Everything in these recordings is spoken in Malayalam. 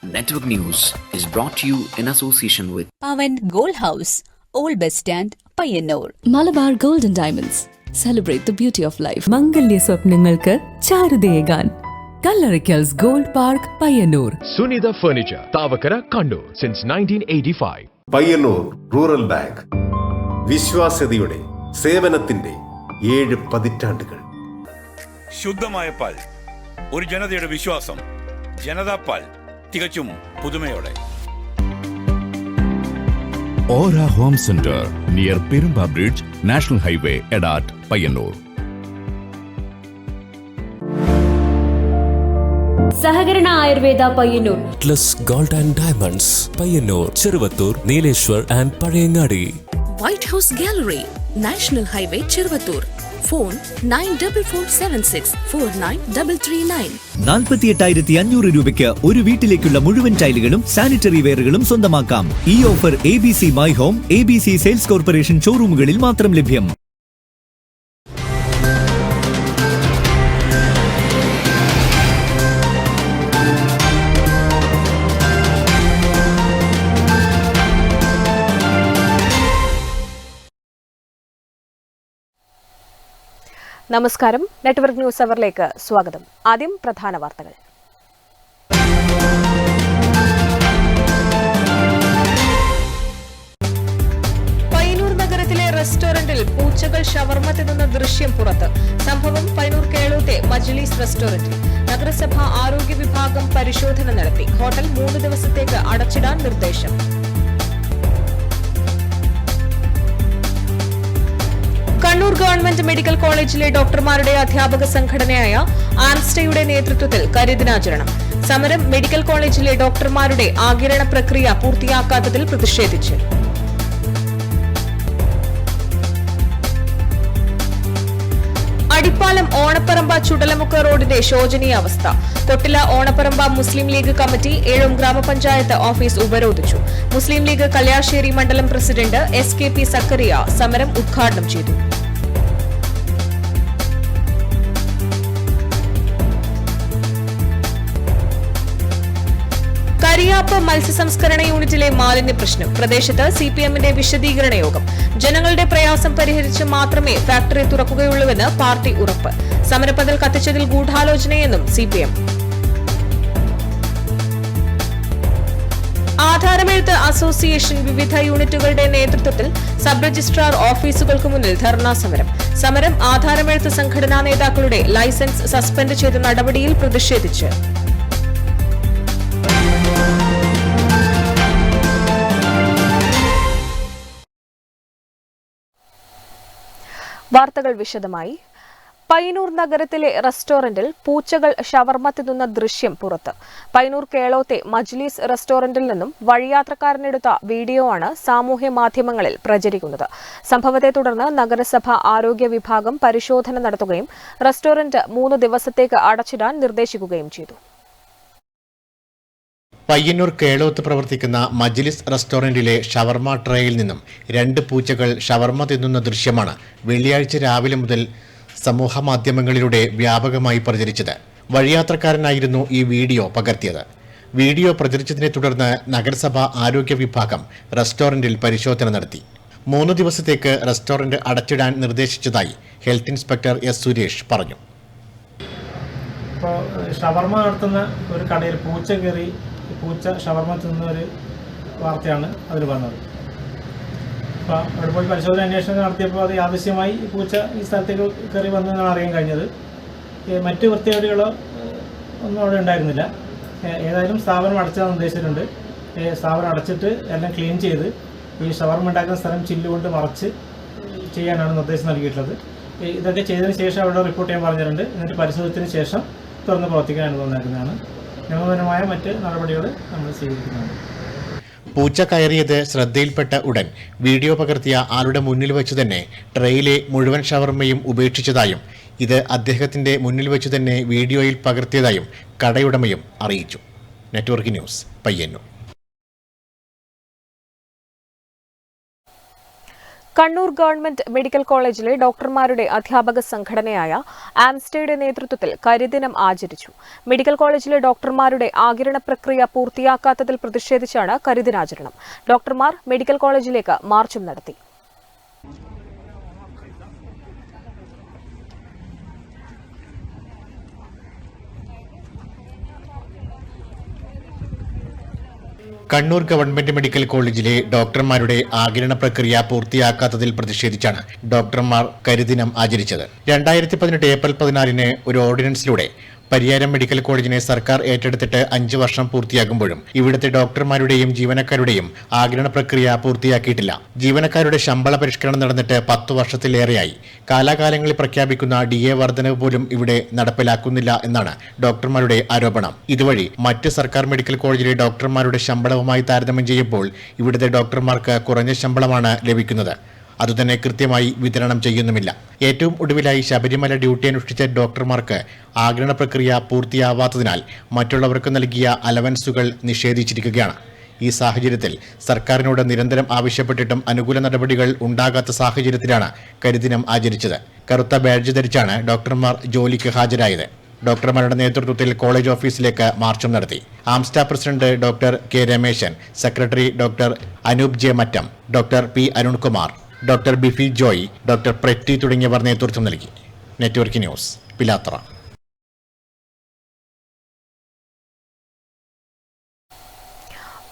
Network News is brought to you in association with Pavan Gold House, Old Bus Stand, Payyanur. Malabar Gold and Diamonds. Celebrate the beauty of life. മംഗല്യ സ്വപ്നങ്ങൾക്ക് ചാരുതയേകാൻ Kallarikkals gold park Payyanur. Sunitha Furniture, Tavakara, Kannur since 1985. Payyanur rural bank വിശ്വാസ്യതയുടെ സേവനത്തിന്റെ 7 പതിറ്റാണ്ടുകൾ. ശുദ്ധമായ പാൽ, ഒരു ജനതയുടെ വിശ്വാസം. ജനതാ പാൽ, തികച്ചും പുതുമയോടെ. Aura home centre near Perumba bridge, national highway, Edat, Payyanur. സഹകരണ Ayurveda Payyanur. Atlas gold and diamonds Payyanur, Cheruvathur, Nileshwar and Pazhayangadi. White house gallery, national highway, Cheruvathur. Phone 9446493339. 48,500 രൂപയ്ക്ക് ഒരു വീട്ടിലേക്കുള്ള മുഴുവൻ ടൈലുകളും സാനിറ്ററി വെയറുകളും സ്വന്തമാക്കാം. ഈ offer ABC my home, ABC sales corporation ഷോറൂമുകളിൽ മാത്രം ലഭ്യം. നമസ്കാരം. നെറ്റ്വർക്ക് ന്യൂസ് അവറിലേക്ക് സ്വാഗതം. ആദ്യം പ്രധാന വാർത്തകൾ. പയ്യന്നൂർ നഗരത്തിലെ റെസ്റ്റോറന്റിൽ പൂച്ചകൾ ഷവർമ തിന്നുന്ന ദൃശ്യം പുറത്ത്. സംഭവം പയ്യന്നൂർ കേളോത്തെ മജ്ലിസ് റെസ്റ്റോറന്റിൽ. നഗരസഭ ആരോഗ്യ വിഭാഗം പരിശോധന നടത്തി. ഹോട്ടൽ 3 ദിവസത്തേക്ക് അടച്ചിടാൻ നിർദ്ദേശം. കണ്ണൂർ ഗവൺമെന്റ് മെഡിക്കൽ കോളേജിലെ ഡോക്ടർമാരുടെ അധ്യാപക സംഘടനയായ ആൻസ്റ്റയുടെ നേതൃത്വത്തിൽ കരിദിനാചരണം. സമരം മെഡിക്കൽ കോളേജിലെ ഡോക്ടർമാരുടെ ആകിരണ പ്രക്രിയ പൂർത്തിയാക്കാത്തതിൽ പ്രതിഷേധിച്ച്. അടിപ്പാലം ഓണപ്പറമ്പ ചുടലമുക്ക് റോഡിന്റെ ശോചനീയാവസ്ഥ. കൊട്ടില ഓണപ്പറമ്പ മുസ്ലിം ലീഗ് കമ്മിറ്റി ഏഴും ഗ്രാമപഞ്ചായത്ത് ഓഫീസ് ഉപരോധിച്ചു. മുസ്ലിം ലീഗ് കല്യാശ്ശേരി മണ്ഡലം പ്രസിഡന്റ് SKP സക്കറിയ സമരം ഉദ്ഘാടനം ചെയ്തു. കരിയാപ്പ് മത്സ്യസംസ്കരണ യൂണിറ്റിലെ മാലിന്യ പ്രശ്നം. പ്രദേശത്ത് CPMന്റെ വിശദീകരണ യോഗം. ജനങ്ങളുടെ പ്രയാസം പരിഹരിച്ച് മാത്രമേ ഫാക്ടറി തുറക്കുകയുള്ളൂവെന്ന് പാർട്ടി ഉറപ്പ്. സമരപ്പന്തൽ കത്തിച്ചതിൽ ഗൂഢാലോചനയെന്നും CPM. ആധാരമെഴുത്ത് അസോസിയേഷൻ വിവിധ യൂണിറ്റുകളുടെ നേതൃത്വത്തിൽ സബ് രജിസ്ട്രാർ ഓഫീസുകൾക്ക് മുന്നിൽ ധർണാ സമരം. സമരം ആധാരമെഴുത്ത് സംഘടനാ നേതാക്കളുടെ ലൈസൻസ് സസ്പെൻഡ് ചെയ്ത നടപടിയിൽ പ്രതിഷേധിച്ച്. വാർത്തകൾ വിശദമായി. പയ്യന്നൂർ നഗരത്തിലെ റെസ്റ്റോറന്റിൽ പൂച്ചകൾ ഷവർമ തിന്നുന്ന ദൃശ്യം പുറത്ത്. പയ്യന്നൂർ കേളോത്തെ മജ്ലിസ് റെസ്റ്റോറന്റിൽ നിന്നും വഴിയാത്രക്കാരനെടുത്ത വീഡിയോ ആണ് സാമൂഹ്യ മാധ്യമങ്ങളിൽ പ്രചരിക്കുന്നത്. സംഭവത്തെ തുടർന്ന് നഗരസഭ ആരോഗ്യ വിഭാഗം പരിശോധന നടത്തുകയും റെസ്റ്റോറന്റ് 3 ദിവസത്തേക്ക് അടച്ചിടാൻ നിർദ്ദേശിക്കുകയും ചെയ്തു. പയ്യന്നൂർ കേളോത്ത് പ്രവർത്തിക്കുന്ന മജ്ലിസ് റെസ്റ്റോറന്റിലെ ഷവർമ ട്രേയിൽ നിന്നും 2 പൂച്ചകൾ ഷവർമ തിന്നുന്ന ദൃശ്യമാണ് വെള്ളിയാഴ്ച രാവിലെ മുതൽ സമൂഹ മാധ്യമങ്ങളിലൂടെ വ്യാപകമായി പ്രചരിച്ചത്. വഴിയാത്രക്കാരനായിരുന്നു ഈ വീഡിയോ പകർത്തിയത്. വീഡിയോ പ്രചരിച്ചതിനെ തുടർന്ന് നഗരസഭ ആരോഗ്യ വിഭാഗം റെസ്റ്റോറന്റിൽ പരിശോധന നടത്തി. 3 ദിവസത്തേക്ക് റെസ്റ്റോറന്റ് അടച്ചിടാൻ നിർദ്ദേശിച്ചതായി ഹെൽത്ത് ഇൻസ്പെക്ടർ S. സുരേഷ് പറഞ്ഞു. ഇപ്പോൾ ഷവർമ നടത്തുന്ന ഒരു കടയിൽ പൂച്ച ഷവർമ തിന്നുന്ന ഒരു വാർത്തയാണ് അതിൽ പറഞ്ഞത്. അപ്പോൾ അവിടെ പോയി പരിശോധന അന്വേഷണം നടത്തിയപ്പോൾ അത് യാദൃശ്യമായി പൂച്ച ഈ സ്ഥലത്തേക്ക് കയറി വന്നതെന്നാണ് അറിയാൻ കഴിഞ്ഞത്. മറ്റ് വൃത്തികേടുകളോ ഒന്നും അവിടെ ഉണ്ടായിരുന്നില്ല. ഏതായാലും സ്ഥാപനം അടച്ചാൽ നിർദ്ദേശിച്ചിട്ടുണ്ട്. സ്ഥാപനം അടച്ചിട്ട് എല്ലാം ക്ലീൻ ചെയ്ത് ഈ ഷവർമ ഉണ്ടാക്കുന്ന സ്ഥലം ചില്ലുകൊണ്ട് മറച്ച് ചെയ്യാനാണ് നിർദ്ദേശം നൽകിയിട്ടുള്ളത്. ഇതൊക്കെ ചെയ്തതിന് ശേഷം അവിടെ റിപ്പോർട്ട് ചെയ്യാൻ പറഞ്ഞിട്ടുണ്ട്. എന്നിട്ട് പരിശോധനത്തിന് ശേഷം തുറന്ന് പ്രവർത്തിക്കാൻ അനുഭവം നൽകുന്നതാണ്. നിയമപരമായ മറ്റ് നടപടികൾ നമ്മൾ സ്വീകരിക്കുന്നതാണ്. പൂച്ച കയറിയത് ശ്രദ്ധയിൽപ്പെട്ട ഉടൻ വീഡിയോ പകർത്തിയ ആളുടെ മുന്നിൽ വെച്ച് തന്നെ ട്രെയിലെ മുഴുവൻ ഷവർമയും ഉപേക്ഷിച്ചതായും ഇത് അദ്ദേഹത്തിന്റെ മുന്നിൽ വെച്ച് തന്നെ വീഡിയോയിൽ പകർത്തിയതായും കടയുടമയും അറിയിച്ചു. Network news, Payyanur. Kannur government medical കോളേജിലെ ഡോക്ടർമാരുടെ അധ്യാപക സംഘടനയായ ആംസ്റ്റയുടെ നേതൃത്വത്തിൽ കരിദിനം ആചരിച്ചു. മെഡിക്കൽ കോളേജിലെ ഡോക്ടർമാരുടെ ആകിരണ പ്രക്രിയ പൂർത്തിയാക്കാത്തതിൽ പ്രതിഷേധിച്ചാണ് കരിദിനാചരണം. ഡോക്ടർമാർ മെഡിക്കൽ കോളേജിലേക്ക് മാർച്ചും നടത്തി. കണ്ണൂർ ഗവൺമെന്റ് മെഡിക്കൽ കോളേജിലെ ഡോക്ടർമാരുടെ ആകിരണ പ്രക്രിയ പൂർത്തിയാക്കാത്തതിൽ പ്രതിഷേധിച്ചാണ് ഡോക്ടർമാർ കരിദിനം ആചരിച്ചത്. 2018 ഏപ്രിൽ 14 ഒരു ഓർഡിനൻസിലൂടെ പരിയാരം മെഡിക്കൽ കോളേജിനെ സർക്കാർ ഏറ്റെടുത്തിട്ട് 5 വർഷം പൂർത്തിയാകുമ്പോഴും ഇവിടുത്തെ ഡോക്ടർമാരുടെയും ജീവനക്കാരുടെയും ആകിരണ പ്രക്രിയ പൂർത്തിയാക്കിയിട്ടില്ല. ജീവനക്കാരുടെ ശമ്പള പരിഷ്കരണം നടന്നിട്ട് 10 വർഷത്തിലേറെയായി. കാലാകാലങ്ങളിൽ പ്രഖ്യാപിക്കുന്ന DA വർധനവ് പോലും ഇവിടെ നടപ്പിലാക്കുന്നില്ല എന്നാണ് ഡോക്ടർമാരുടെ ആരോപണം. ഇതുവഴി മറ്റ് സർക്കാർ മെഡിക്കൽ കോളേജിലെ ഡോക്ടർമാരുടെ ശമ്പളവുമായി താരതമ്യം ചെയ്യുമ്പോൾ ഇവിടുത്തെ ഡോക്ടർമാർക്ക് കുറഞ്ഞ ശമ്പളമാണ് ലഭിക്കുന്നത്. അതുതന്നെ കൃത്യമായി വിതരണം ചെയ്യുന്നുമില്ല. ഏറ്റവും ഒടുവിലായി ശബരിമല ഡ്യൂട്ടി അനുഷ്ഠിച്ച ഡോക്ടർമാർക്ക് ആഗിരണ പ്രക്രിയ പൂർത്തിയാവാത്തതിനാൽ മറ്റുള്ളവർക്ക് നൽകിയ അലവൻസുകൾ നിഷേധിച്ചിരിക്കുകയാണ്. ഈ സാഹചര്യത്തിൽ സർക്കാരിനോട് നിരന്തരം ആവശ്യപ്പെട്ടിട്ടും അനുകൂല നടപടികൾ ഉണ്ടാകാത്ത സാഹചര്യത്തിലാണ് കരിദിനം ആചരിച്ചത്. കറുത്ത ബാഡ്ജ് ധരിച്ചാണ് ഡോക്ടർമാർ ജോലിക്ക് ഹാജരായത്. ഡോക്ടർമാരുടെ നേതൃത്വത്തിൽ കോളേജ് ഓഫീസിലേക്ക് മാർച്ചും നടത്തി. ആംസ്റ്റ president doctor K Ramesan, secretary doctor Anoop J Mattam, doctor P Arunkumar, doctor Bifi Joy, doctor Pretty തുടങ്ങിയവർ നേതൃത്വം നൽകി. നെറ്റ്വർക്ക് ന്യൂസ്, പിലാത്ര.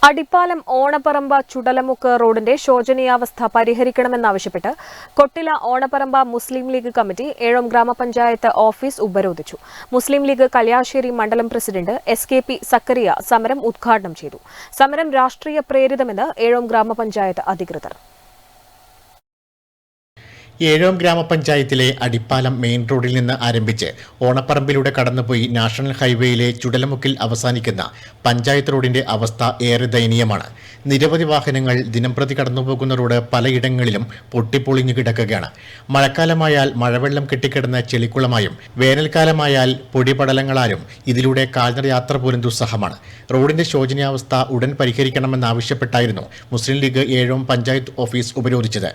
അടിപ്പാലം ഓണപ്പറമ്പ ചുടലമുക്ക് റോഡിന്റെ ശോചനീയാവസ്ഥ പരിഹരിക്കണമെന്നാവശ്യപ്പെട്ട് കൊട്ടില ഓണപ്പറമ്പ മുസ്ലിം ലീഗ് കമ്മിറ്റി ഏഴോം ഗ്രാമപഞ്ചായത്ത് ഓഫീസ് ഉപരോധിച്ചു. മുസ്ലിം ലീഗ് കല്യാശ്ശേരി മണ്ഡലം പ്രസിഡന്റ് SKP സക്കറിയ സമരം ഉദ്ഘാടനം ചെയ്തു. സമരം രാഷ്ട്രീയ പ്രേരിതമെന്ന് ഏഴോം ഗ്രാമപഞ്ചായത്ത് അധികൃതർ. ഏഴോം ഗ്രാമപഞ്ചായത്തിലെ അടിപ്പാലം മെയിൻ റോഡിൽ നിന്ന് ആരംഭിച്ച് ഓണപ്പറമ്പിലൂടെ കടന്നുപോയി നാഷണൽ ഹൈവേയിലെ ചുടലമുക്കിൽ അവസാനിക്കുന്ന പഞ്ചായത്ത് റോഡിന്റെ അവസ്ഥ ഏറെ ദയനീയമാണ്. നിരവധി വാഹനങ്ങൾ ദിനംപ്രതി കടന്നുപോകുന്ന റോഡ് പലയിടങ്ങളിലും പൊട്ടിപ്പൊളിഞ്ഞു കിടക്കുകയാണ്. മഴക്കാലമായാൽ മഴവെള്ളം കെട്ടിക്കിടന്ന ചെളിക്കുളമായും വേനൽക്കാലമായാൽ പൊടിപടലങ്ങളാലും ഇതിലൂടെ കാൽനട യാത്ര പോലും ദുസ്സഹമാണ്. റോഡിന്റെ ശോചനീയാവസ്ഥ ഉടൻ പരിഹരിക്കണമെന്നാവശ്യപ്പെട്ടായിരുന്നു മുസ്ലിം ലീഗ് ഏഴോം പഞ്ചായത്ത് ഓഫീസ് ഉപരോധിച്ചത്.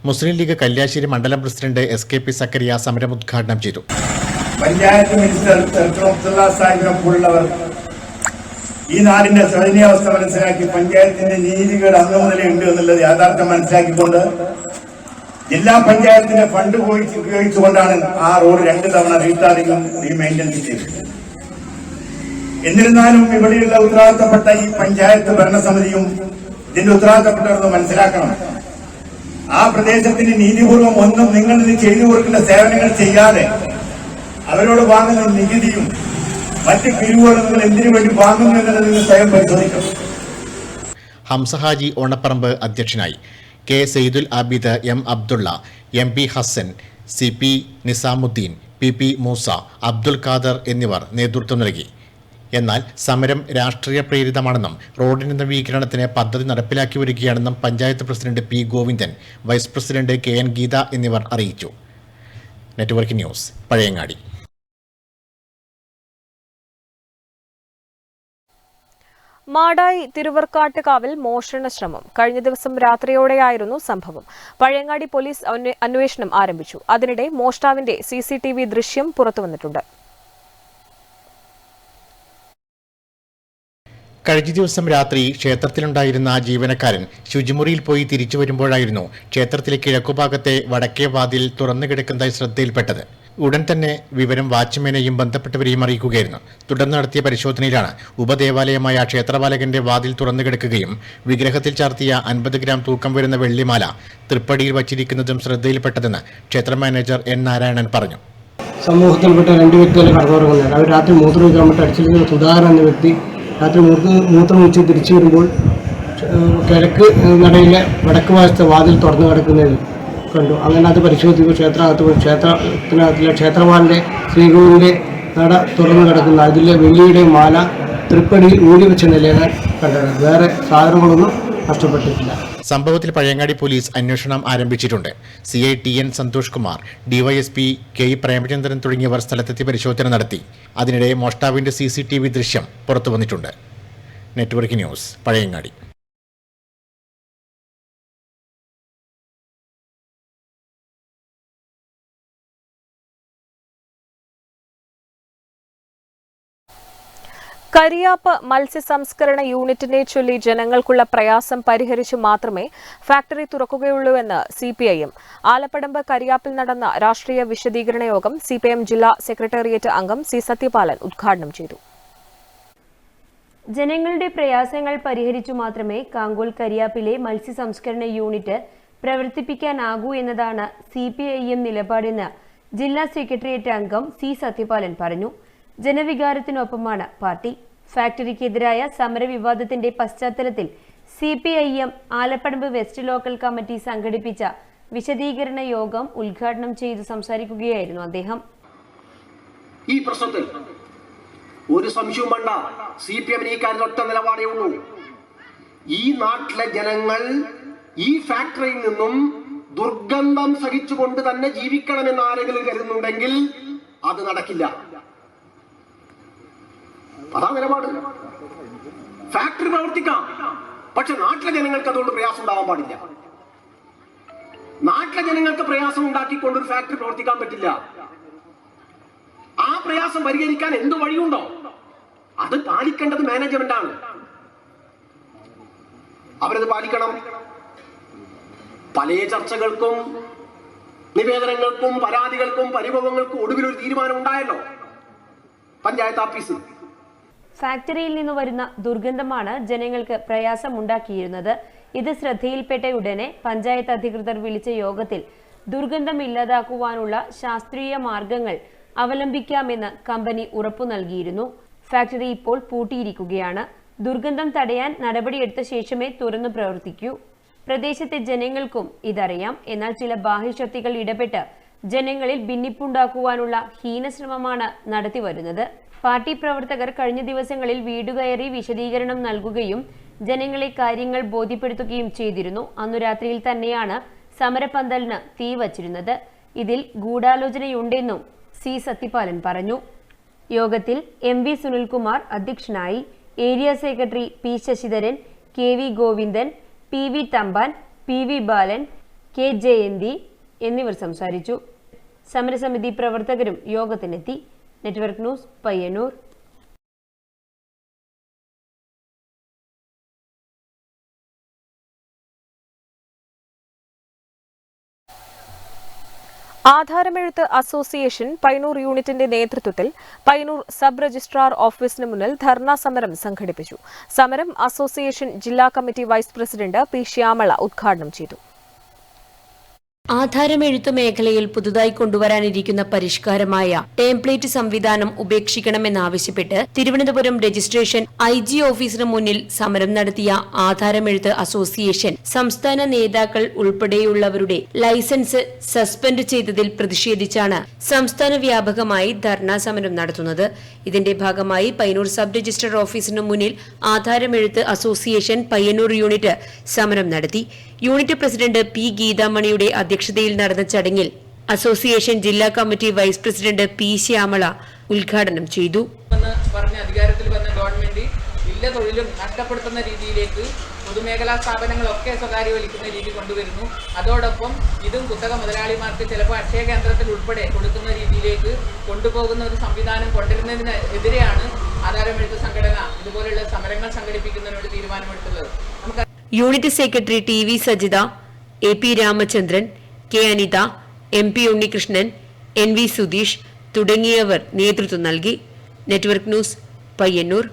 മുസ്ലിം ലീഗ് കല്യാശ്ശേരി മണ്ഡലം പ്രസിഡന്റ് SKP സക്കറിയ സമരം ഉദ്ഘാടനം ചെയ്തു. പഞ്ചായത്ത് മിനിസ്റ്റർ സാഹിബിനൊപ്പമുള്ളവർ ഈ നാടിന്റെ ശോചനീയാവസ്ഥ മനസ്സിലാക്കി പഞ്ചായത്തിന്റെ നീതികേട് അന്നു മുതലേ ഉണ്ട് എന്നുള്ളത് യാഥാർത്ഥ്യം മനസ്സിലാക്കിക്കൊണ്ട് ജില്ലാ പഞ്ചായത്തിന്റെ ഫണ്ട് ഉപയോഗിച്ചുകൊണ്ടാണ് ആ റോഡ് 2 തവണ റീടാറിങ്ങും റീമെയിൻ്റനൻസ് ചെയ്തത്. എന്നിരുന്നാലും ഇവിടെയുള്ള ഉത്തരവാദിത്തപ്പെട്ട ഈ പഞ്ചായത്ത് ഭരണസമിതിയും ഇതിന്റെ ഉത്തരവാദിത്തപ്പെട്ടവരെന്ന് മനസ്സിലാക്കണം. ആ പ്രദേശത്തിന് നീതിപൂർവം ഒന്നും നിങ്ങൾ ഇത് ചെയ്തു കൊടുക്കുന്ന സേവനങ്ങൾ ചെയ്യാതെ അവരോട് വാങ്ങുന്ന നികുതിയും മറ്റ് പിരിവുകളും നിങ്ങൾ എന്തിനു വേണ്ടി വാങ്ങുന്നു എന്നുള്ളത് നിങ്ങൾ സ്വയം പരിശോധിക്കണം. ഹംസഹാജി ഓണപ്പറമ്പ് അധ്യക്ഷനായി. K Sayyidul Abid, M Abdulla, MP Hasan, CP Nizamuddin, PP Musa, Abdul Khader എന്നിവർ നേതൃത്വം നൽകി. എന്നാൽ സമരം രാഷ്ട്രീയ പ്രേരിതമാണെന്നും റോഡിന്റെ നവീകരണത്തിന് പദ്ധതി നടപ്പിലാക്കി വരികയാണെന്നും panchayat president P Govindan, vice president KN Geetha എന്നിവർ അറിയിച്ചു. Network news, Pazhayangadi. മാടായി തിരുവർക്കാട്ടുകാവിൽ മോഷണ ശ്രമം. കഴിഞ്ഞ ദിവസം രാത്രിയോടെയായിരുന്നു സംഭവം. പഴയങ്ങാടി പോലീസ് അന്വേഷണം ആരംഭിച്ചു. അതിനിടെ മോഷ്ടാവിന്റെ CCTV ദൃശ്യം പുറത്തുവന്നിട്ടുണ്ട്. കഴിഞ്ഞ ദിവസം രാത്രി ക്ഷേത്രത്തിലുണ്ടായിരുന്ന ജീവനക്കാരൻ ശുചിമുറിയിൽ പോയി തിരിച്ചു വരുമ്പോഴായിരുന്നു ക്ഷേത്രത്തിലെ കിഴക്കുഭാഗത്തെ വടക്കേ വാതിൽ തുറന്നു കിടക്കുന്നതായി ശ്രദ്ധയിൽപ്പെട്ടത്. ഉടൻ തന്നെ വിവരം വാച്ച്മാനെയും ബന്ധപ്പെട്ടവരെയും അറിയിക്കുകയായിരുന്നു. തുടർന്ന് നടത്തിയ പരിശോധനയിലാണ് ഉപദേവാലയമായ ക്ഷേത്രപാലകന്റെ വാതിൽ തുറന്നു കിടക്കുകയും വിഗ്രഹത്തിൽ ചാർത്തിയ 50 ഗ്രാം തൂക്കം വരുന്ന വെള്ളിമാല തൃപ്പടിയിൽ വച്ചിരിക്കുന്നതും ശ്രദ്ധയിൽപ്പെട്ടതെന്ന് ക്ഷേത്ര മാനേജർ N നാരായണൻ പറഞ്ഞു. സമൂഹത്തിൽപ്പെട്ട 2 വ്യക്തികൾ കടന്നുറങ്ങുന്നുണ്ട്. അവർ രാത്രി മൂത്രം ഒഴിക്കാൻ വേണ്ടി അടിച്ചിരിക്കുന്ന സുധാകരൻ എന്ന വ്യക്തി രാത്രി മൂത്രം ഒഴിച്ച് തിരിച്ചു വരുമ്പോൾ കിഴക്ക് നടയിലെ വടക്ക് വശത്തെ വാതിൽ തുറന്നു കിടക്കുന്നത് കണ്ടു. അങ്ങനെ അത് പരിശോധിക്കുമ്പോൾ ക്ഷേത്രത്തിനകത്തിലെ ക്ഷേത്രപാലന്റെ ശ്രീകോവിലിന്റെ നട തുറന്നു കിടക്കുന്ന അതിലെ വെള്ളിയുടെ മാല തൃപ്പടിയിൽ ഊരി വെച്ച നിലയാണ് കണ്ടത്. വേറെ സാധനങ്ങളൊന്നും നഷ്ടപ്പെട്ടിട്ടില്ല. സംഭവത്തിൽ പഴയങ്ങാടി പോലീസ് അന്വേഷണം ആരംഭിച്ചിട്ടുണ്ട്. CI TN Santhosh Kumar, DYSP K Premachandran തുടങ്ങിയവർ സ്ഥലത്തെത്തി പരിശോധന നടത്തി. അതിനിടെ മോഷ്ടാവിന്റെ CCTV ദൃശ്യം പുറത്തുവന്നിട്ടുണ്ട്. Network news, Pazhayangadi. കരിയാപ്പ് മത്സ്യ സംസ്കരണ യൂണിറ്റിനെ ചൊല്ലി ജനങ്ങൾക്കുള്ള പ്രയാസം പരിഹരിച്ചു മാത്രമേ ഫാക്ടറി തുറക്കുകയുള്ളൂവെന്ന് സിപിഐഎം. ആലപ്പടമ്പ് കരിയാപ്പിൽ നടന്ന രാഷ്ട്രീയ വിശദീകരണ യോഗം സിപിഐഎം ജില്ലാ സെക്രട്ടേറിയറ്റ് അംഗം സി സത്യപാലൻ ഉദ്ഘാടനം ചെയ്തു. ജനങ്ങളുടെ പ്രയാസങ്ങൾ പരിഹരിച്ചു മാത്രമേ കാങ്കോൽ കരിയാപ്പിലെ മത്സ്യ സംസ്കരണ യൂണിറ്റ് പ്രവർത്തിപ്പിക്കാനാകൂ എന്നതാണ് സിപിഐഎം നിലപാടെന്ന് ജില്ലാ സെക്രട്ടേറിയറ്റ് അംഗം സി സത്യപാലൻ പറഞ്ഞു. ജനവികാരത്തിനൊപ്പമാണ് പാർട്ടി. ഫാക്ടറിക്കെതിരായ സമരവിവാദത്തിന്റെ പശ്ചാത്തലത്തിൽ CPIM Alappadamba west local committee സംഘടിപ്പിച്ച വിശദീകരണ യോഗം ഉദ്ഘാടനം ചെയ്ത് സംസാരിക്കുകയായിരുന്നു അദ്ദേഹം. ഈ പ്രശ്നത്തിൽ ഒരു സംശയവും വേണ്ട, സിപിഎമ്മിന് ഈ കാര്യത്തിൽ ഒറ്റ നിലപാടേ ഉള്ളൂ. ഈ നാട്ടിലെ ജനങ്ങൾ ഈ ഫാക്ടറിയിൽ നിന്നും ദുർഗന്ധം സഹിച്ചുകൊണ്ട് തന്നെ ജീവിക്കണമെന്ന് ആരെങ്കിലും കരുതുന്നുണ്ടെങ്കിൽ അത് നടക്കില്ല. അതാ നിലപാട്. ഫാക്ടറി പ്രവർത്തിക്കാം, പക്ഷെ നാട്ടിലെ ജനങ്ങൾക്ക് അതുകൊണ്ട് പ്രയാസം ഉണ്ടാവാൻ പാടില്ല. നാട്ടിലെ ജനങ്ങൾക്ക് പ്രയാസം ഉണ്ടാക്കിക്കൊണ്ട് ഒരു ഫാക്ടറി പ്രവർത്തിക്കാൻ പറ്റില്ല. ആ പ്രയാസം പരിഹരിക്കാൻ എന്ത് വഴിയുണ്ടോ അത് പാലിക്കേണ്ടത് മാനേജ്മെന്റ് ആണ്. അവരത് പാലിക്കണം. പല ചർച്ചകൾക്കും നിവേദനങ്ങൾക്കും പരാതികൾക്കും പരിഭവങ്ങൾക്കും ഒടുവിലൊരു തീരുമാനം ഉണ്ടായല്ലോ പഞ്ചായത്ത് ഓഫീസിൽ. ഫാക്ടറിയിൽ നിന്ന് വരുന്ന ദുർഗന്ധമാണ് ജനങ്ങൾക്ക് പ്രയാസമുണ്ടാക്കിയിരുന്നത്. ഇത് ശ്രദ്ധയിൽപ്പെട്ട ഉടനെ പഞ്ചായത്ത് അധികൃതർ വിളിച്ച യോഗത്തിൽ ദുർഗന്ധം ഇല്ലാതാക്കുവാനുള്ള ശാസ്ത്രീയ മാർഗങ്ങൾ അവലംബിക്കാമെന്ന് കമ്പനി ഉറപ്പു നൽകിയിരുന്നു. ഫാക്ടറി ഇപ്പോൾ പൂട്ടിയിരിക്കുകയാണ്. ദുർഗന്ധം തടയാൻ നടപടിയെടുത്ത ശേഷമേ തുറന്നു പ്രവർത്തിക്കൂ. പ്രദേശത്തെ ജനങ്ങൾക്കും ഇതറിയാം. എന്നാൽ ചില ബാഹ്യശക്തികൾ ഇടപെട്ട് ജനങ്ങളിൽ ഭിന്നിപ്പുണ്ടാക്കുവാനുള്ള ഹീനശ്രമമാണ് നടത്തിവരുന്നത്. പാർട്ടി പ്രവർത്തകർ കഴിഞ്ഞ ദിവസങ്ങളിൽ വീടുകയറി വിശദീകരണം നൽകുകയും ജനങ്ങളെ കാര്യങ്ങൾ ബോധ്യപ്പെടുത്തുകയും ചെയ്തിരുന്നു. അന്നു രാത്രിയിൽ തന്നെയാണ് സമരപന്തലിന് തീ വച്ചിരുന്നത്. ഇതിൽ ഗൂഢാലോചനയുണ്ടെന്നും സി സത്യപാലൻ പറഞ്ഞു. യോഗത്തിൽ എം.വി. സുനിൽകുമാർ അധ്യക്ഷനായി. Area secretary P Sasidharan, KV. Govindan, PV. Thampan, PV. Balan, K. Jayanthi എന്നിവർ സംസാരിച്ചു. സമരസമിതി പ്രവർത്തകരും യോഗത്തിനെത്തി. Network news, Payyanur. ആധാരമെഴുത്ത് അസോസിയേഷൻ പയ്യന്നൂർ യൂണിറ്റിന്റെ നേതൃത്വത്തിൽ പയ്യന്നൂർ സബ് രജിസ്ട്രാർ ഓഫീസിന് മുന്നിൽ ധർണാ സമരം സംഘടിപ്പിച്ചു. സമരം അസോസിയേഷൻ ജില്ലാ കമ്മിറ്റി വൈസ് പ്രസിഡന്റ് പി ശ്യാമള ഉദ്ഘാടനം ചെയ്തു. ആധാരമെഴുത്ത് മേഖലയിൽ പുതുതായി കൊണ്ടുവരാനിരിക്കുന്ന പരിഷ്കാരമായ ടെംപ്ലേറ്റ് സംവിധാനം ഉപേക്ഷിക്കണമെന്നാവശ്യപ്പെട്ട് തിരുവനന്തപുരം രജിസ്ട്രേഷൻ ഐജി ഓഫീസിന് മുന്നിൽ സമരം നടത്തിയ ആധാരമെഴുത്ത് അസോസിയേഷൻ സംസ്ഥാന നേതാക്കൾ ഉൾപ്പെടെയുള്ളവരുടെ ലൈസൻസ് സസ്പെൻഡ് ചെയ്തതിൽ പ്രതിഷേധിച്ചാണ് സംസ്ഥാന വ്യാപകമായി ധർണാ സമരം നടത്തുന്നത്. ഇതിന്റെ ഭാഗമായി പയ്യന്നൂർ സബ് രജിസ്ട്രാർ ഓഫീസിന് മുന്നിൽ ആധാരമെഴുത്ത് അസോസിയേഷൻ പയ്യന്നൂർ യൂണിറ്റ് സമരം നടത്തി. യൂണിറ്റ് പ്രസിഡന്റ് പി ഗീതാമണിയുടെ അധ്യക്ഷതയിൽ നടന്ന ചടങ്ങിൽ അസോസിയേഷൻ ജില്ലാ കമ്മിറ്റി വൈസ് പ്രസിഡന്റ് പി ശ്യാമള ഉദ്ഘാടനം ചെയ്തു. പറഞ്ഞ അധികാരത്തിൽ വന്ന ഗവൺമെന്റ് ഇല്ല തൊഴിലും നഷ്ടപ്പെടുത്തുന്ന രീതിയിലേക്ക് പൊതുമേഖലാ സ്ഥാപനങ്ങളൊക്കെ സ്വകാര്യവൽക്കുന്ന രീതി കൊണ്ടുവരുന്നു. അതോടൊപ്പം ഇതും കുത്തക മുതലാളിമാർക്ക് ചിലപ്പോൾ അക്ഷയ കേന്ദ്രത്തിൽ ഉൾപ്പെടെ കൊടുക്കുന്ന രീതിയിലേക്ക് കൊണ്ടുപോകുന്ന ഒരു സംവിധാനം കൊണ്ടുവരുന്നതിന് എതിരെയാണ് ആധാരമെഴുത്ത് സംഘടന ഇതുപോലെയുള്ള സമരങ്ങൾ സംഘടിപ്പിക്കുന്നതിനോട് തീരുമാനമെടുത്തുള്ളത്. Unit secretary T V Sajitha, A P Ramachandran, K Anitha, M P Unnikrishnan, N V Sudheesh തുടങ്ങിയവർ നേതൃത്വം നൽകി. Network news, Payyanur.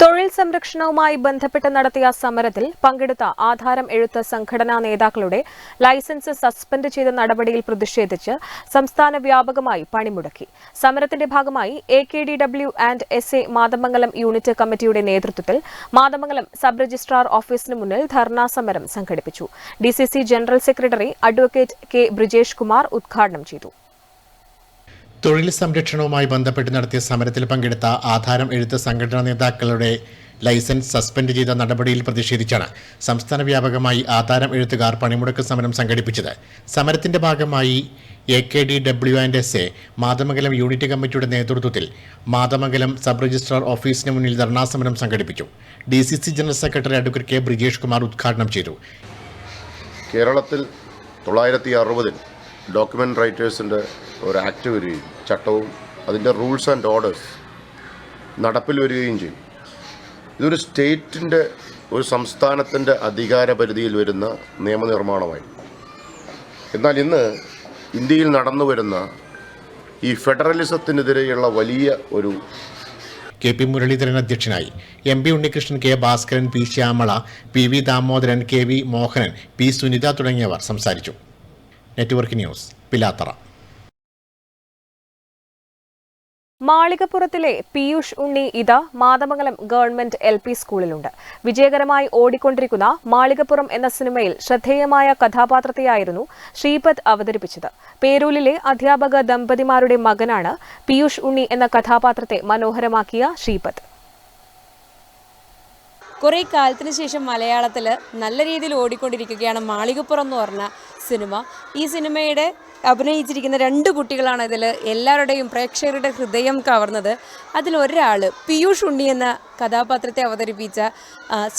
തൊഴിൽ സംരക്ഷണവുമായി ബന്ധപ്പെട്ട് നടത്തിയ സമരത്തിൽ പങ്കെടുത്ത ആധാരം എഴുത്ത് സംഘടനാ നേതാക്കളുടെ ലൈസൻസ് സസ്പെൻഡ് ചെയ്ത നടപടിയിൽ പ്രതിഷേധിച്ച് സംസ്ഥാന വ്യാപകമായി പണിമുടക്കി. സമരത്തിന്റെ ഭാഗമായി AKDW and SA Mathamangalam unit കമ്മിറ്റിയുടെ നേതൃത്വത്തിൽ മാതമംഗലം സബ് രജിസ്ട്രാർ ഓഫീസിന് മുന്നിൽ ധർണാ സമരം സംഘടിപ്പിച്ചു. DCC general secretary advocate K Brijesh Kumar ഉദ്ഘാടനം ചെയ്തു. തൊഴിൽ സംരക്ഷണവുമായി ബന്ധപ്പെട്ട് നടത്തിയ സമരത്തിൽ പങ്കെടുത്ത ആധാരം എഴുത്ത് സംഘടനാ നേതാക്കളുടെ ലൈസൻസ് സസ്പെൻഡ് ചെയ്ത നടപടിയിൽ പ്രതിഷേധിച്ചാണ് സംസ്ഥാന വ്യാപകമായി ആധാരം എഴുത്തുകാർ പണിമുടക്ക് സമരം സംഘടിപ്പിച്ചത്. സമരത്തിന്റെ ഭാഗമായി AKDW and SA Mathamangalam unit കമ്മിറ്റിയുടെ നേതൃത്വത്തിൽ മാതമംഗലം സബ് രജിസ്ട്രാർ ഓഫീസിന് മുന്നിൽ ധർണാ സമരം സംഘടിപ്പിച്ചു. DCC general secretary advocate K Brijesh Kumar ഉദ്ഘാടനം ചെയ്തു. കേരളത്തിൽ 1960-ൽ ഡോക്യുമെൻ്റ് റൈറ്റേഴ്സിൻ്റെ ഒരു ആക്ട് വരികയും ചട്ടവും അതിൻ്റെ റൂൾസ് ആൻഡ് ഓർഡേഴ്സ് നടപ്പിൽ വരികയും ചെയ്യും. ഇതൊരു സ്റ്റേറ്റിൻ്റെ ഒരു സംസ്ഥാനത്തിൻ്റെ അധികാര പരിധിയിൽ വരുന്ന നിയമനിർമ്മാണമായി. എന്നാൽ ഇന്ന് ഇന്ത്യയിൽ നടന്നു വരുന്ന ഈ ഫെഡറലിസത്തിനെതിരെയുള്ള വലിയ ഒരു കെ.പി. മുരളീധരൻ അധ്യക്ഷനായി. MP. Unnikrishnan, K. Bhaskaran, P. Shyamala, PV. Damodaran, KV. Mohanan, P. Sunitha തുടങ്ങിയവർ സംസാരിച്ചു. Network news, Pilathara. മാളികപ്പുറത്തിലെ പീയൂഷ് ഉണ്ണി ഇതാ മാതമംഗലം ഗവൺമെന്റ് LP സ്കൂളിലുണ്ട്. വിജയകരമായി ഓടിക്കൊണ്ടിരിക്കുന്ന മാളികപ്പുറം എന്ന സിനിമയിൽ ശ്രദ്ധേയമായ കഥാപാത്രത്തെയായിരുന്നു ശ്രീപദ് അവതരിപ്പിച്ചത്. പേരൂലിലെ അധ്യാപക ദമ്പതിമാരുടെ മകനാണ് പീയൂഷ് ഉണ്ണി എന്ന കഥാപാത്രത്തെ മനോഹരമാക്കിയ ശ്രീപദ്. കുറേ കാലത്തിന് ശേഷം മലയാളത്തിൽ നല്ല രീതിയിൽ ഓടിക്കൊണ്ടിരിക്കുകയാണ് മാളികപ്പുറം എന്ന് പറഞ്ഞ സിനിമ. ഈ സിനിമയുടെ അഭിനയിച്ചിരിക്കുന്ന 2 കുട്ടികളാണ് ഇതിൽ എല്ലാവരുടെയും പ്രേക്ഷകരുടെ ഹൃദയം കവർന്നത്. അതിലൊരാൾ പീയൂഷ് ഉണ്ണി എന്ന കഥാപാത്രത്തെ അവതരിപ്പിച്ച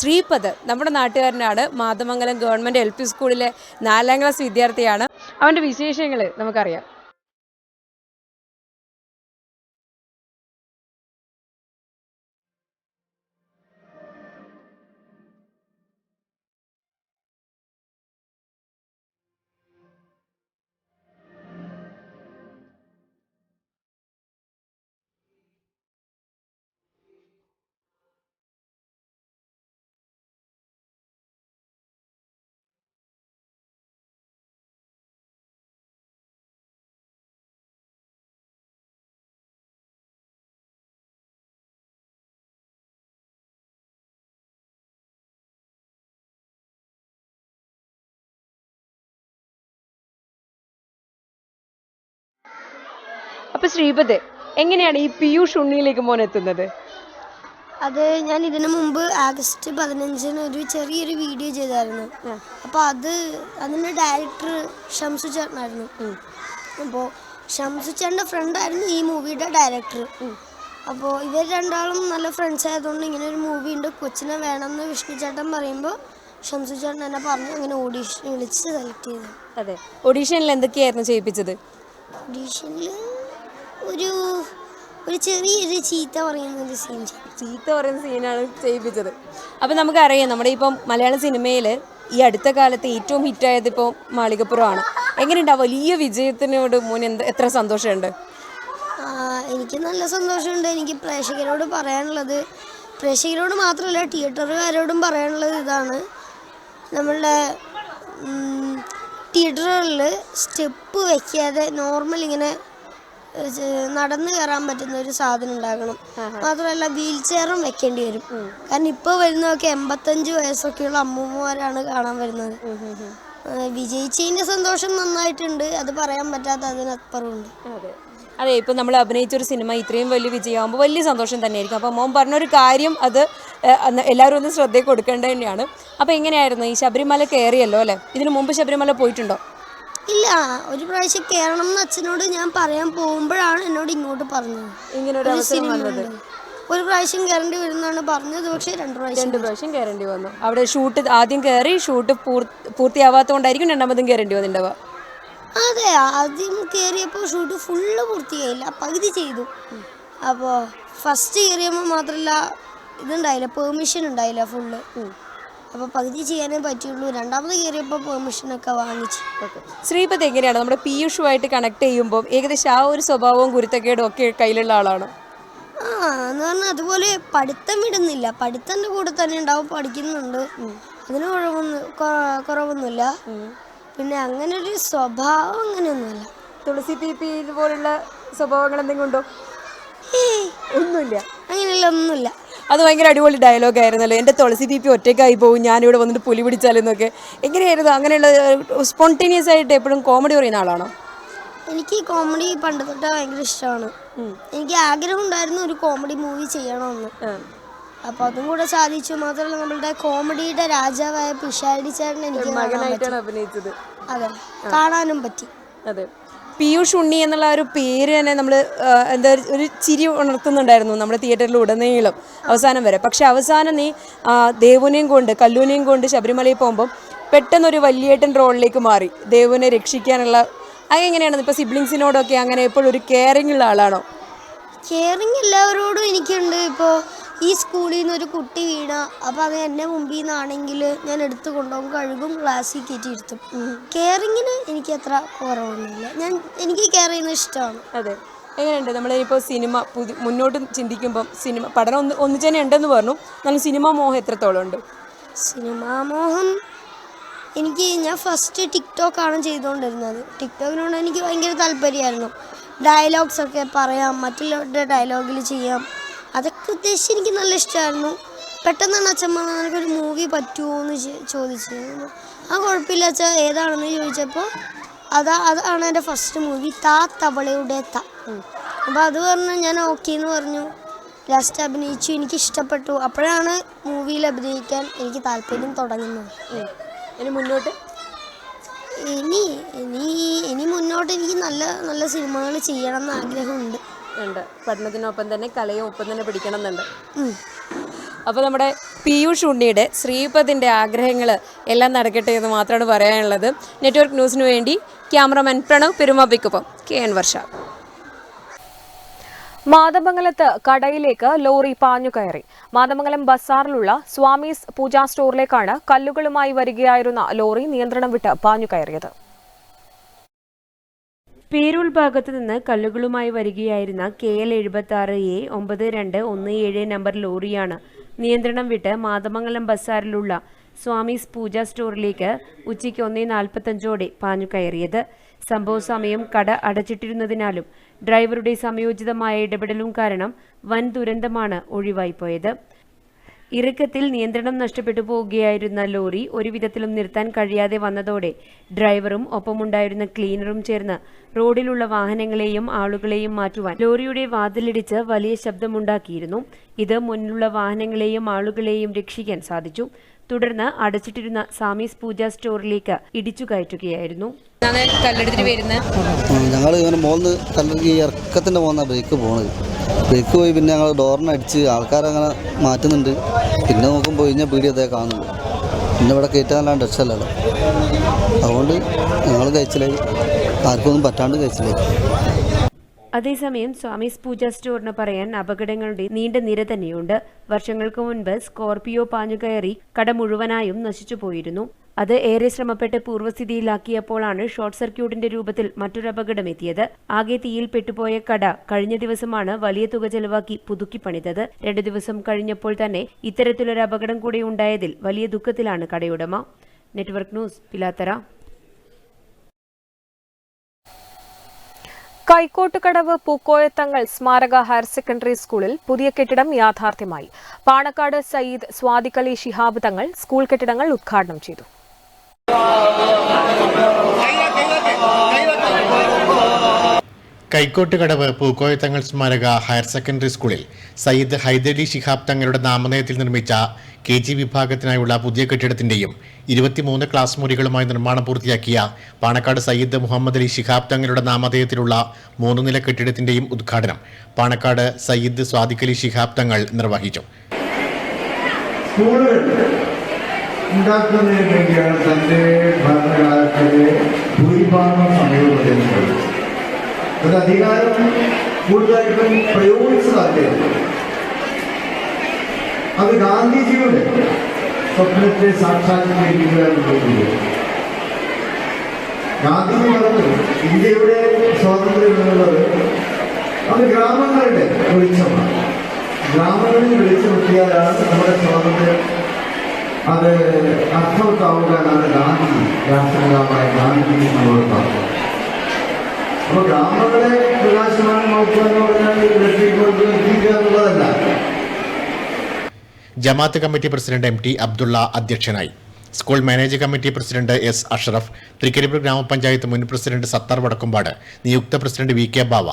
ശ്രീപദ് നമ്മുടെ നാട്ടുകാരനാണ്. മാതമംഗലം ഗവൺമെൻറ് LP സ്കൂളിലെ 4ാം ക്ലാസ് വിദ്യാർത്ഥിയാണ്. അവൻ്റെ വിശേഷങ്ങൾ നമുക്കറിയാം. അപ്പോൾ ശ്രീപദ്, എങ്ങനെയാണ് ഈ പീയൂഷ് ഉണ്ണിയിലേക്ക് മോൻ എത്തുന്നത്? അത് ഞാൻ ഇതിനു മുമ്പ് ആഗസ്റ്റ് 15-ന് ഒരു ചെറിയൊരു വീഡിയോ ചെയ്തായിരുന്നു. അപ്പോൾ അതിൻ്റെ ഡയറക്ടർ ഷംസു ചേട്ടനായിരുന്നു. അപ്പോൾ ഷംസു ചേട്ടൻ്റെ ഫ്രണ്ടായിരുന്നു ഈ മൂവിയുടെ ഡയറക്ടർ. അപ്പോൾ ഇവർ രണ്ടാളും നല്ല ഫ്രണ്ട്സ് ആയതുകൊണ്ട് ഇങ്ങനെ ഒരു മൂവി ഉണ്ട്, കൊച്ചിനെ വേണമെന്ന് വിഷ്ണു ചേട്ടൻ പറയുമ്പോൾ ഷംസു ചേട്ടൻ എന്നെ പറഞ്ഞു, അങ്ങനെ ഓഡീഷൻ വിളിച്ച് സെലക്ട് ചെയ്തു. അതെ, ഓഡീഷനിൽ എന്തൊക്കെയായിരുന്നു ചെയ്യിപ്പിച്ചത്? ഓഡീഷനിൽ ഒരു ചെറിയൊരു ചീത്ത പറയുന്ന സീനാണ് ചെയ്യിപ്പിച്ചത്. അപ്പം നമുക്കറിയാം, നമ്മുടെ ഇപ്പം മലയാള സിനിമയിൽ ഈ അടുത്ത കാലത്ത് ഏറ്റവും ഹിറ്റായത് ഇപ്പോൾ മാളികപ്പുറമാണ്. എങ്ങനെയുണ്ട് ആ വലിയ വിജയത്തിനോട് മോൻ എത്ര സന്തോഷമുണ്ട്? എനിക്ക് നല്ല സന്തോഷമുണ്ട്. എനിക്ക് പ്രേക്ഷകരോട് പറയാനുള്ളത്, പ്രേക്ഷകരോട് മാത്രമല്ല തിയേറ്ററുകാരോടും പറയാനുള്ളത് ഇതാണ്. നമ്മളുടെ തിയേറ്ററുകളിൽ സ്റ്റെപ്പ് വയ്ക്കാതെ നോർമൽ ഇങ്ങനെ നടന്നു കയറാൻ പറ്റുന്ന ഒരു സാധനം ഉണ്ടാകണം. മാത്രമല്ല വീൽ ചെയറും വെക്കേണ്ടി വരും. കാരണം ഇപ്പോൾ വരുന്നതൊക്കെ 85 വയസ്സൊക്കെയുള്ള അമ്മൂമ്മമാരാണ് കാണാൻ വരുന്നത്. വിജയിച്ചതിൻ്റെ സന്തോഷം നന്നായിട്ടുണ്ട്, അത് പറയാൻ പറ്റാത്ത അതിനപ്പുറമുണ്ട്. അതെ, ഇപ്പം നമ്മൾ അഭിനയിച്ചൊരു സിനിമ ഇത്രയും വലിയ വിജയമാകുമ്പോൾ വലിയ സന്തോഷം തന്നെയായിരിക്കും. അപ്പോൾ മോൻ പറഞ്ഞൊരു കാര്യം അത് എല്ലാവരും ഒന്ന് ശ്രദ്ധയിൽ കൊടുക്കേണ്ടത് തന്നെയാണ്. അപ്പോൾ എങ്ങനെയായിരുന്നു ഈ ശബരിമല കയറിയല്ലോ അല്ലേ? ഇതിനു മുമ്പ് ശബരിമല പോയിട്ടുണ്ടോ? ഇല്ല, ഒരു പ്രാവശ്യം കയറണം എന്ന് അച്ഛനോട് ഞാൻ പറയാൻ പോകുമ്പോഴാണ് എന്നോട് ഇങ്ങോട്ട് പറഞ്ഞത്. ഇങ്ങനെ ഒരു അവസരം വന്നത്. ഒരു പ്രാവശ്യം കയറേണ്ടി വരുന്നതാണ് പറഞ്ഞത്, പക്ഷേ 2 പ്രാവശ്യം കയറേണ്ടി വന്നു. അവിടെ ഷൂട്ട് ആദ്യം കയറി, ഷൂട്ട് പൂർത്തിയാവാത്തതുകൊണ്ടായിരിക്കും രണ്ടാമതും കയറേണ്ടി വന്നിട്ടുണ്ടാവുക. അതെ, ആദ്യം കയറിയപ്പോൾ ഷൂട്ട് ഫുള്ള് പൂർത്തിയായില്ല, പകുതി ചെയ്തു. അപ്പോൾ ഫസ്റ്റ് കയറിയപ്പോൾ മാത്രമല്ല ഇതുണ്ടായില്ല, പെർമിഷൻ ഉണ്ടായില്ല ഫുള്ള്. അപ്പോൾ പകുതി ചെയ്യാനേ പറ്റുള്ളൂ. രണ്ടാമത് കയറിയപ്പോൾ പെർമിഷനൊക്കെ വാങ്ങിച്ചു. ശ്രീപദ് എങ്ങനെയാണ് നമ്മുടെ പീയൂഷുമായിട്ട് കണക്ട് ചെയ്യുമ്പോൾ ഏകദേശം ആ ഒരു സ്വഭാവവും കുരുത്തക്കേടും ഒക്കെ കയ്യിലുള്ള ആളാണ്? എന്ന് പറഞ്ഞാൽ അതുപോലെ പഠിത്തം വിടുന്നില്ല, പഠിത്തൻ്റെ കൂടെ തന്നെ ഉണ്ടാവും, പഠിക്കുന്നുണ്ട്, അതിന് കുറവൊന്നുമില്ല. പിന്നെ അങ്ങനെ ഒരു സ്വഭാവം അങ്ങനെയൊന്നുമില്ല. തുളസി പീപ്പി ഇതുപോലുള്ള സ്വഭാവങ്ങൾ എന്തെങ്കിലും ഉണ്ടോ? ഒന്നുമില്ല, അങ്ങനെയല്ല, ഒന്നുമില്ല. അത് ഭയങ്കര അടിപൊളി ഡയലോഗ് ആയിരുന്നല്ലോ, എൻ്റെ തുളസി പീപ്പി ഒറ്റയ്ക്കായി പോകും, ഞാനിവിടെ വന്നിട്ട് പുലി പിടിച്ചാലെന്നൊക്കെ. എങ്ങനെയായിരുന്നു? അങ്ങനെയുള്ള സ്പോണ്ടേനിയസ് ആയിട്ട് എപ്പോഴും കോമഡി പറയുന്ന ആളാണോ? എനിക്ക് കോമഡി പണ്ട് തൊട്ട് ഭയങ്കര ഇഷ്ടമാണ്. എനിക്ക് ആഗ്രഹം ഉണ്ടായിരുന്നു ഒരു കോമഡി മൂവി ചെയ്യണമെന്ന്. അപ്പോൾ അതും കൂടെ സാധിച്ചു. മാത്രമല്ല നമ്മളുടെ കോമഡിയുടെ രാജാവായ പിഷാരടി ചേട്ടൻ എനിക്ക് മകനായിട്ടാണ് അഭിനയിച്ചത്. അതെ, കാണാനും പറ്റി. അതെ, പീയൂഷ് ഉണ്ണി എന്നുള്ള ഒരു പേര് തന്നെ നമ്മൾ എന്താ ഒരു ചിരി ഉണർത്തുന്നുണ്ടായിരുന്നു നമ്മുടെ തിയേറ്ററിൽ ഉടനീളം അവസാനം വരെ. പക്ഷെ അവസാനം നീ ദേവുനെയും കൊണ്ട് കല്ലൂനെയും കൊണ്ട് ശബരിമലയിൽ പോകുമ്പം പെട്ടെന്നൊരു വലിയേട്ടൻ റോളിലേക്ക് മാറി, ദേവുനെ രക്ഷിക്കാനുള്ള അതെങ്ങനെയാണ് ഇപ്പോൾ സിബ്ലിങ്സിനോടൊക്കെ അങ്ങനെ എപ്പോഴും ഒരു കെയറിംഗ് ഉള്ള ആളാണോ? കെയറിങ് എല്ലാവരോടും എനിക്കുണ്ട്. ഇപ്പോൾ ഈ സ്കൂളിൽ നിന്ന് ഒരു കുട്ടി വീണ അപ്പോൾ അത് എൻ്റെ മുമ്പിൽ നിന്നാണെങ്കിൽ ഞാൻ എടുത്തു കൊണ്ടുപോകും, കഴുകും, ക്ലാസ്സിൽ കയറ്റിയിരുത്തും. കെയറിങ്ങിന് എനിക്ക് അത്ര കുറവൊന്നുമില്ല. എനിക്ക് കെയർ ചെയ്യുന്നത് ഇഷ്ടമാണ്. അതെ. എങ്ങനെയുണ്ട് നമ്മളിപ്പോൾ സിനിമ മുന്നോട്ട് ചിന്തിക്കുമ്പം സിനിമ പഠനം ഒന്നിച്ച് തന്നെ ഉണ്ടെന്ന് പറഞ്ഞു, എന്നാലും സിനിമാ മോഹം എത്രത്തോളം ഉണ്ട്? സിനിമാ മോഹം ഞാൻ ഫസ്റ്റ് ടിക്ടോക്കാണ് ചെയ്തുകൊണ്ടിരുന്നത്. ടിക്ടോക്കിനോട് എനിക്ക് ഭയങ്കര താല്പര്യമായിരുന്നു. ഡയലോഗ്സൊക്കെ പറയാം, മറ്റുള്ളവരുടെ ഡയലോഗിൽ ചെയ്യാം, അതൊക്കെ ഉദ്ദേശിച്ച് എനിക്ക് നല്ല ഇഷ്ടമായിരുന്നു. പെട്ടെന്നാണ് അച്ഛൻ പറഞ്ഞത് എനിക്കൊരു മൂവി പറ്റുമോ എന്ന് ചോദിച്ചിരുന്നു. കുഴപ്പമില്ല അച്ഛാ ഏതാണെന്ന് ചോദിച്ചപ്പോൾ അതാണ് എൻ്റെ ഫസ്റ്റ് മൂവി, തവളയുടെ ത. അപ്പോൾ അത് പറഞ്ഞു, ഞാൻ ഓക്കെ എന്ന് പറഞ്ഞു. ലാസ്റ്റ് അഭിനയിച്ചു, എനിക്കിഷ്ടപ്പെട്ടു. അപ്പോഴാണ് മൂവിയിൽ അഭിനയിക്കാൻ എനിക്ക് താല്പര്യം തുടങ്ങുന്നത്. ഇനി മുന്നോട്ട് ഇനി മുന്നോട്ട് എനിക്ക് നല്ല നല്ല സിനിമകൾ ചെയ്യണം എന്ന് ആഗ്രഹമുണ്ട്. പഠനത്തിനൊപ്പം തന്നെ കലയും ഒപ്പം തന്നെ പിടിക്കണം എന്നുണ്ട്. അപ്പോൾ നമ്മുടെ പീയൂഷ് ഉണ്ണിയുടെ ശ്രീപദിൻ്റെ ആഗ്രഹങ്ങൾ എല്ലാം നടക്കട്ടെ എന്ന് മാത്രമാണ് പറയാനുള്ളത്. നെറ്റ്വർക്ക് ന്യൂസിനു വേണ്ടി ക്യാമറമാൻ പ്രണവ് പെരുമാപ്പിക്കൊപ്പം KN വർഷ. മാതമംഗലത്ത് കടയിലേക്ക് ലോറി പാഞ്ഞുകയറി. മാതമംഗലം ബസാറിലുള്ള സ്വാമീസ് പൂജാ സ്റ്റോറിലേക്കാണ് കല്ലുകളുമായി വരികയായിരുന്ന ലോറി നിയന്ത്രണം വിട്ട് പാഞ്ഞുകയറിയത്. പേരൂർ ഭാഗത്തു നിന്ന് കല്ലുകളുമായി വരികയായിരുന്ന KL 76A9217 നമ്പർ ലോറിയാണ് നിയന്ത്രണം വിട്ട് മാതമംഗലം ബസാറിലുള്ള സ്വാമീസ് പൂജാ സ്റ്റോറിലേക്ക് ഉച്ചയ്ക്ക് 1:45 പാഞ്ഞുകയറിയത്. സംഭവ സമയം കട അടച്ചിട്ടിരുന്നതിനാലും ഡ്രൈവറുടെ സംയോജിതമായ ഇടപെടലും കാരണം വൻ ദുരന്തമാണ് ഒഴിവായിപ്പോയത്. ഇറക്കത്തിൽ നിയന്ത്രണം നഷ്ടപ്പെട്ടു പോവുകയായിരുന്ന ലോറി ഒരു വിധത്തിലും നിർത്താൻ കഴിയാതെ വന്നതോടെ ഡ്രൈവറും ഒപ്പമുണ്ടായിരുന്ന ക്ലീനറും ചേർന്ന് റോഡിലുള്ള വാഹനങ്ങളെയും ആളുകളെയും മാറ്റുവാൻ ലോറിയുടെ വാതിലിടിച്ച് വലിയ ശബ്ദമുണ്ടാക്കിയിരുന്നു. ഇത് മുന്നിലുള്ള വാഹനങ്ങളെയും ആളുകളെയും രക്ഷിക്കാൻ സാധിച്ചു. തുടർന്ന് അടച്ചിട്ടിരുന്ന സാമീസ് പൂജ സ്റ്റോറിലേക്ക് ഇടിച്ചു കയറ്റുകയായിരുന്നു. ഞങ്ങൾ ഇങ്ങനെ മോന്ന് കല്ലി ഇറക്കത്തിൻ്റെ പോകുന്ന ബ്രേക്ക് പോണത്. ബ്രേക്ക് പോയി പിന്നെ ഞങ്ങൾ ഡോറിനടിച്ച് ആൾക്കാരങ്ങനെ മാറ്റുന്നുണ്ട്. പിന്നെ നോക്കുമ്പോൾ കഴിഞ്ഞാൽ പീടി അതേ കാണുന്നുള്ളൂ. പിന്നെ ഇവിടെ കയറ്റാനല്ലാണ്ട് രക്ഷമല്ലല്ലോ. അതുകൊണ്ട് ഞങ്ങൾ കഴിച്ചിലായി, ആർക്കൊന്നും പറ്റാണ്ട് കഴിച്ചിലായി. അതേസമയം സ്വാമീസ് പൂജ സ്റ്റോറിന് പറയാൻ അപകടങ്ങളുടെ നീണ്ട നിര തന്നെയുണ്ട്. വർഷങ്ങൾക്ക് മുൻപ് സ്കോർപിയോ പാഞ്ഞുകയറി കട മുഴുവനായും നശിച്ചുപോയിരുന്നു. അത് ഏറെ ശ്രമപ്പെട്ട് പൂർവ്വസ്ഥിതിയിലാക്കിയപ്പോഴാണ് ഷോർട്ട് സർക്യൂട്ടിന്റെ രൂപത്തിൽ മറ്റൊരു അപകടമെത്തിയത്. ആകെ തീയിൽ പെട്ടുപോയ കട കഴിഞ്ഞ ദിവസമാണ് വലിയ തുക ചെലവാക്കി പുതുക്കി പണിതത്. 2 ദിവസം കഴിഞ്ഞപ്പോൾ തന്നെ ഇത്തരത്തിലൊരു അപകടം കൂടി ഉണ്ടായതിൽ വലിയ ദുഃഖത്തിലാണ് കടയുടമ. Network news, Pilathara. കൈക്കോട്ടുകടവ് പൂക്കോയത്തങ്ങൾ സ്മാരക ഹയർ സെക്കൻഡറി സ്കൂളിൽ പുതിയ കെട്ടിടം യാഥാർത്ഥ്യമായി. പാണക്കാട് സയ്യിദ് സ്വാദിഖ് അലി ശിഹാബ് തങ്ങൾ സ്കൂൾ കെട്ടിടങ്ങൾ ഉദ്ഘാടനം ചെയ്തു. കൈക്കോട്ടുകടവ് പൂക്കോയത്തങ്ങൾ സ്മാരക ഹയർ സെക്കൻഡറി സ്കൂളിൽ സയ്യിദ് ഹൈദരലി ശിഹാബ് തങ്ങളുടെ നാമധേയത്തിൽ നിർമ്മിച്ച KG വിഭാഗത്തിനായുള്ള പുതിയ കെട്ടിടത്തിന്റെയും 23 ക്ലാസ് മുറികളുമായി നിർമ്മാണം പൂർത്തിയാക്കിയ പാണക്കാട് സയ്യിദ് മുഹമ്മദ് അലി ശിഹാബ് തങ്ങളുടെ നാമധേയത്തിലുള്ള 3 നില കെട്ടിടത്തിന്റെയും ഉദ്ഘാടനം പാണക്കാട് സയ്യിദ് സ്വാദിഖ് അലി ശിഹാബ് തങ്ങൾ നിർവഹിച്ചു. ഉണ്ടാക്കുന്നതിന് വേണ്ടിയാണ് തൻ്റെ ഭരണകാലത്തിലെ ഭൂരിഭാഗം സമയത്ത് അത് അധികാരം കൂടുതലായിട്ടും പ്രയോഗിച്ചതല്ലേ. അത് ഗാന്ധിജിയുടെ സ്വപ്നത്തെ സാക്ഷാത്കരിക്കുക എന്നുള്ളത്. ഗാന്ധിജി പറഞ്ഞത് ഇന്ത്യയുടെ സ്വാതന്ത്ര്യം എന്നുള്ളത് അത് ഗ്രാമങ്ങളുടെ വെളിച്ചമാണ്. ഗ്രാമങ്ങളിൽ വെളിച്ചമെത്തിയാലാണ് നമ്മുടെ സ്വാതന്ത്ര്യം അത് അർത്ഥവത്താവുക എന്നാണ് ഗാന്ധി രാഷ്ട്രപിതാവായ ഗാന്ധി നമ്മളോട് പറഞ്ഞത്. അപ്പോൾ ഗ്രാമങ്ങളെ പ്രകാശമാനം നോക്കുക എന്ന് പറഞ്ഞാൽ എത്തിക്കുക എന്നുള്ളതല്ല. ജമാഅത്ത് കമ്മിറ്റി പ്രസിഡന്റ് MT അബ്ദുള്ള അധ്യക്ഷനായി. School managing committee president S Ashraf, Trikaripur ഗ്രാമപഞ്ചായത്ത് മുൻ പ്രസിഡന്റ് സത്താർ വടക്കുംപാട്, നിയുക്ത president VK Bava,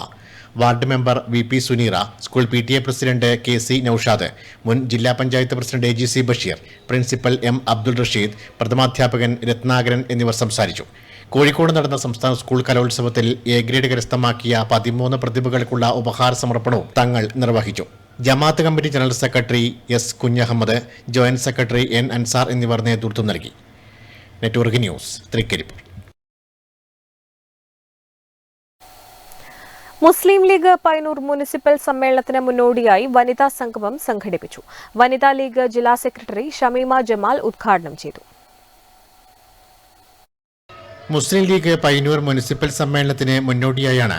ward member VP Suneera, school PTA president KC Noushad, മുൻ ജില്ലാ panchayat president AGC Basheer, principal M Abdul Rasheed, പ്രഥമാധ്യാപകൻ രത്നാകരൻ എന്നിവർ സംസാരിച്ചു. കോഴിക്കോട് നടന്ന സംസ്ഥാന സ്കൂൾ കലോത്സവത്തിൽ A ഗ്രേഡ് കരസ്ഥമാക്കിയ 13 പ്രതിഭകൾക്കുള്ള ഉപഹാര സമർപ്പണവും തങ്ങൾ നിർവഹിച്ചു. ജമാഅത്ത് committee general secretary S Kunhahammed, joint secretary N Ansar എന്നിവർ നേതൃത്വം നൽകി. Network news, Thrikkaripur. Muslim League Payyanur municipal സമ്മേളനത്തിന് മുന്നോടിയായി വനിതാ സംഗമം സംഘടിപ്പിച്ചു. വനിതാ ലീഗ് ജില്ലാ സെക്രട്ടറി ഷമീമ ജമാൽ ഉദ്ഘാടനം ചെയ്തു. മുസ്ലിം ലീഗ് പയ്യന്നൂർ മുനിസിപ്പൽ സമ്മേളനത്തിന് മുന്നോടിയായാണ്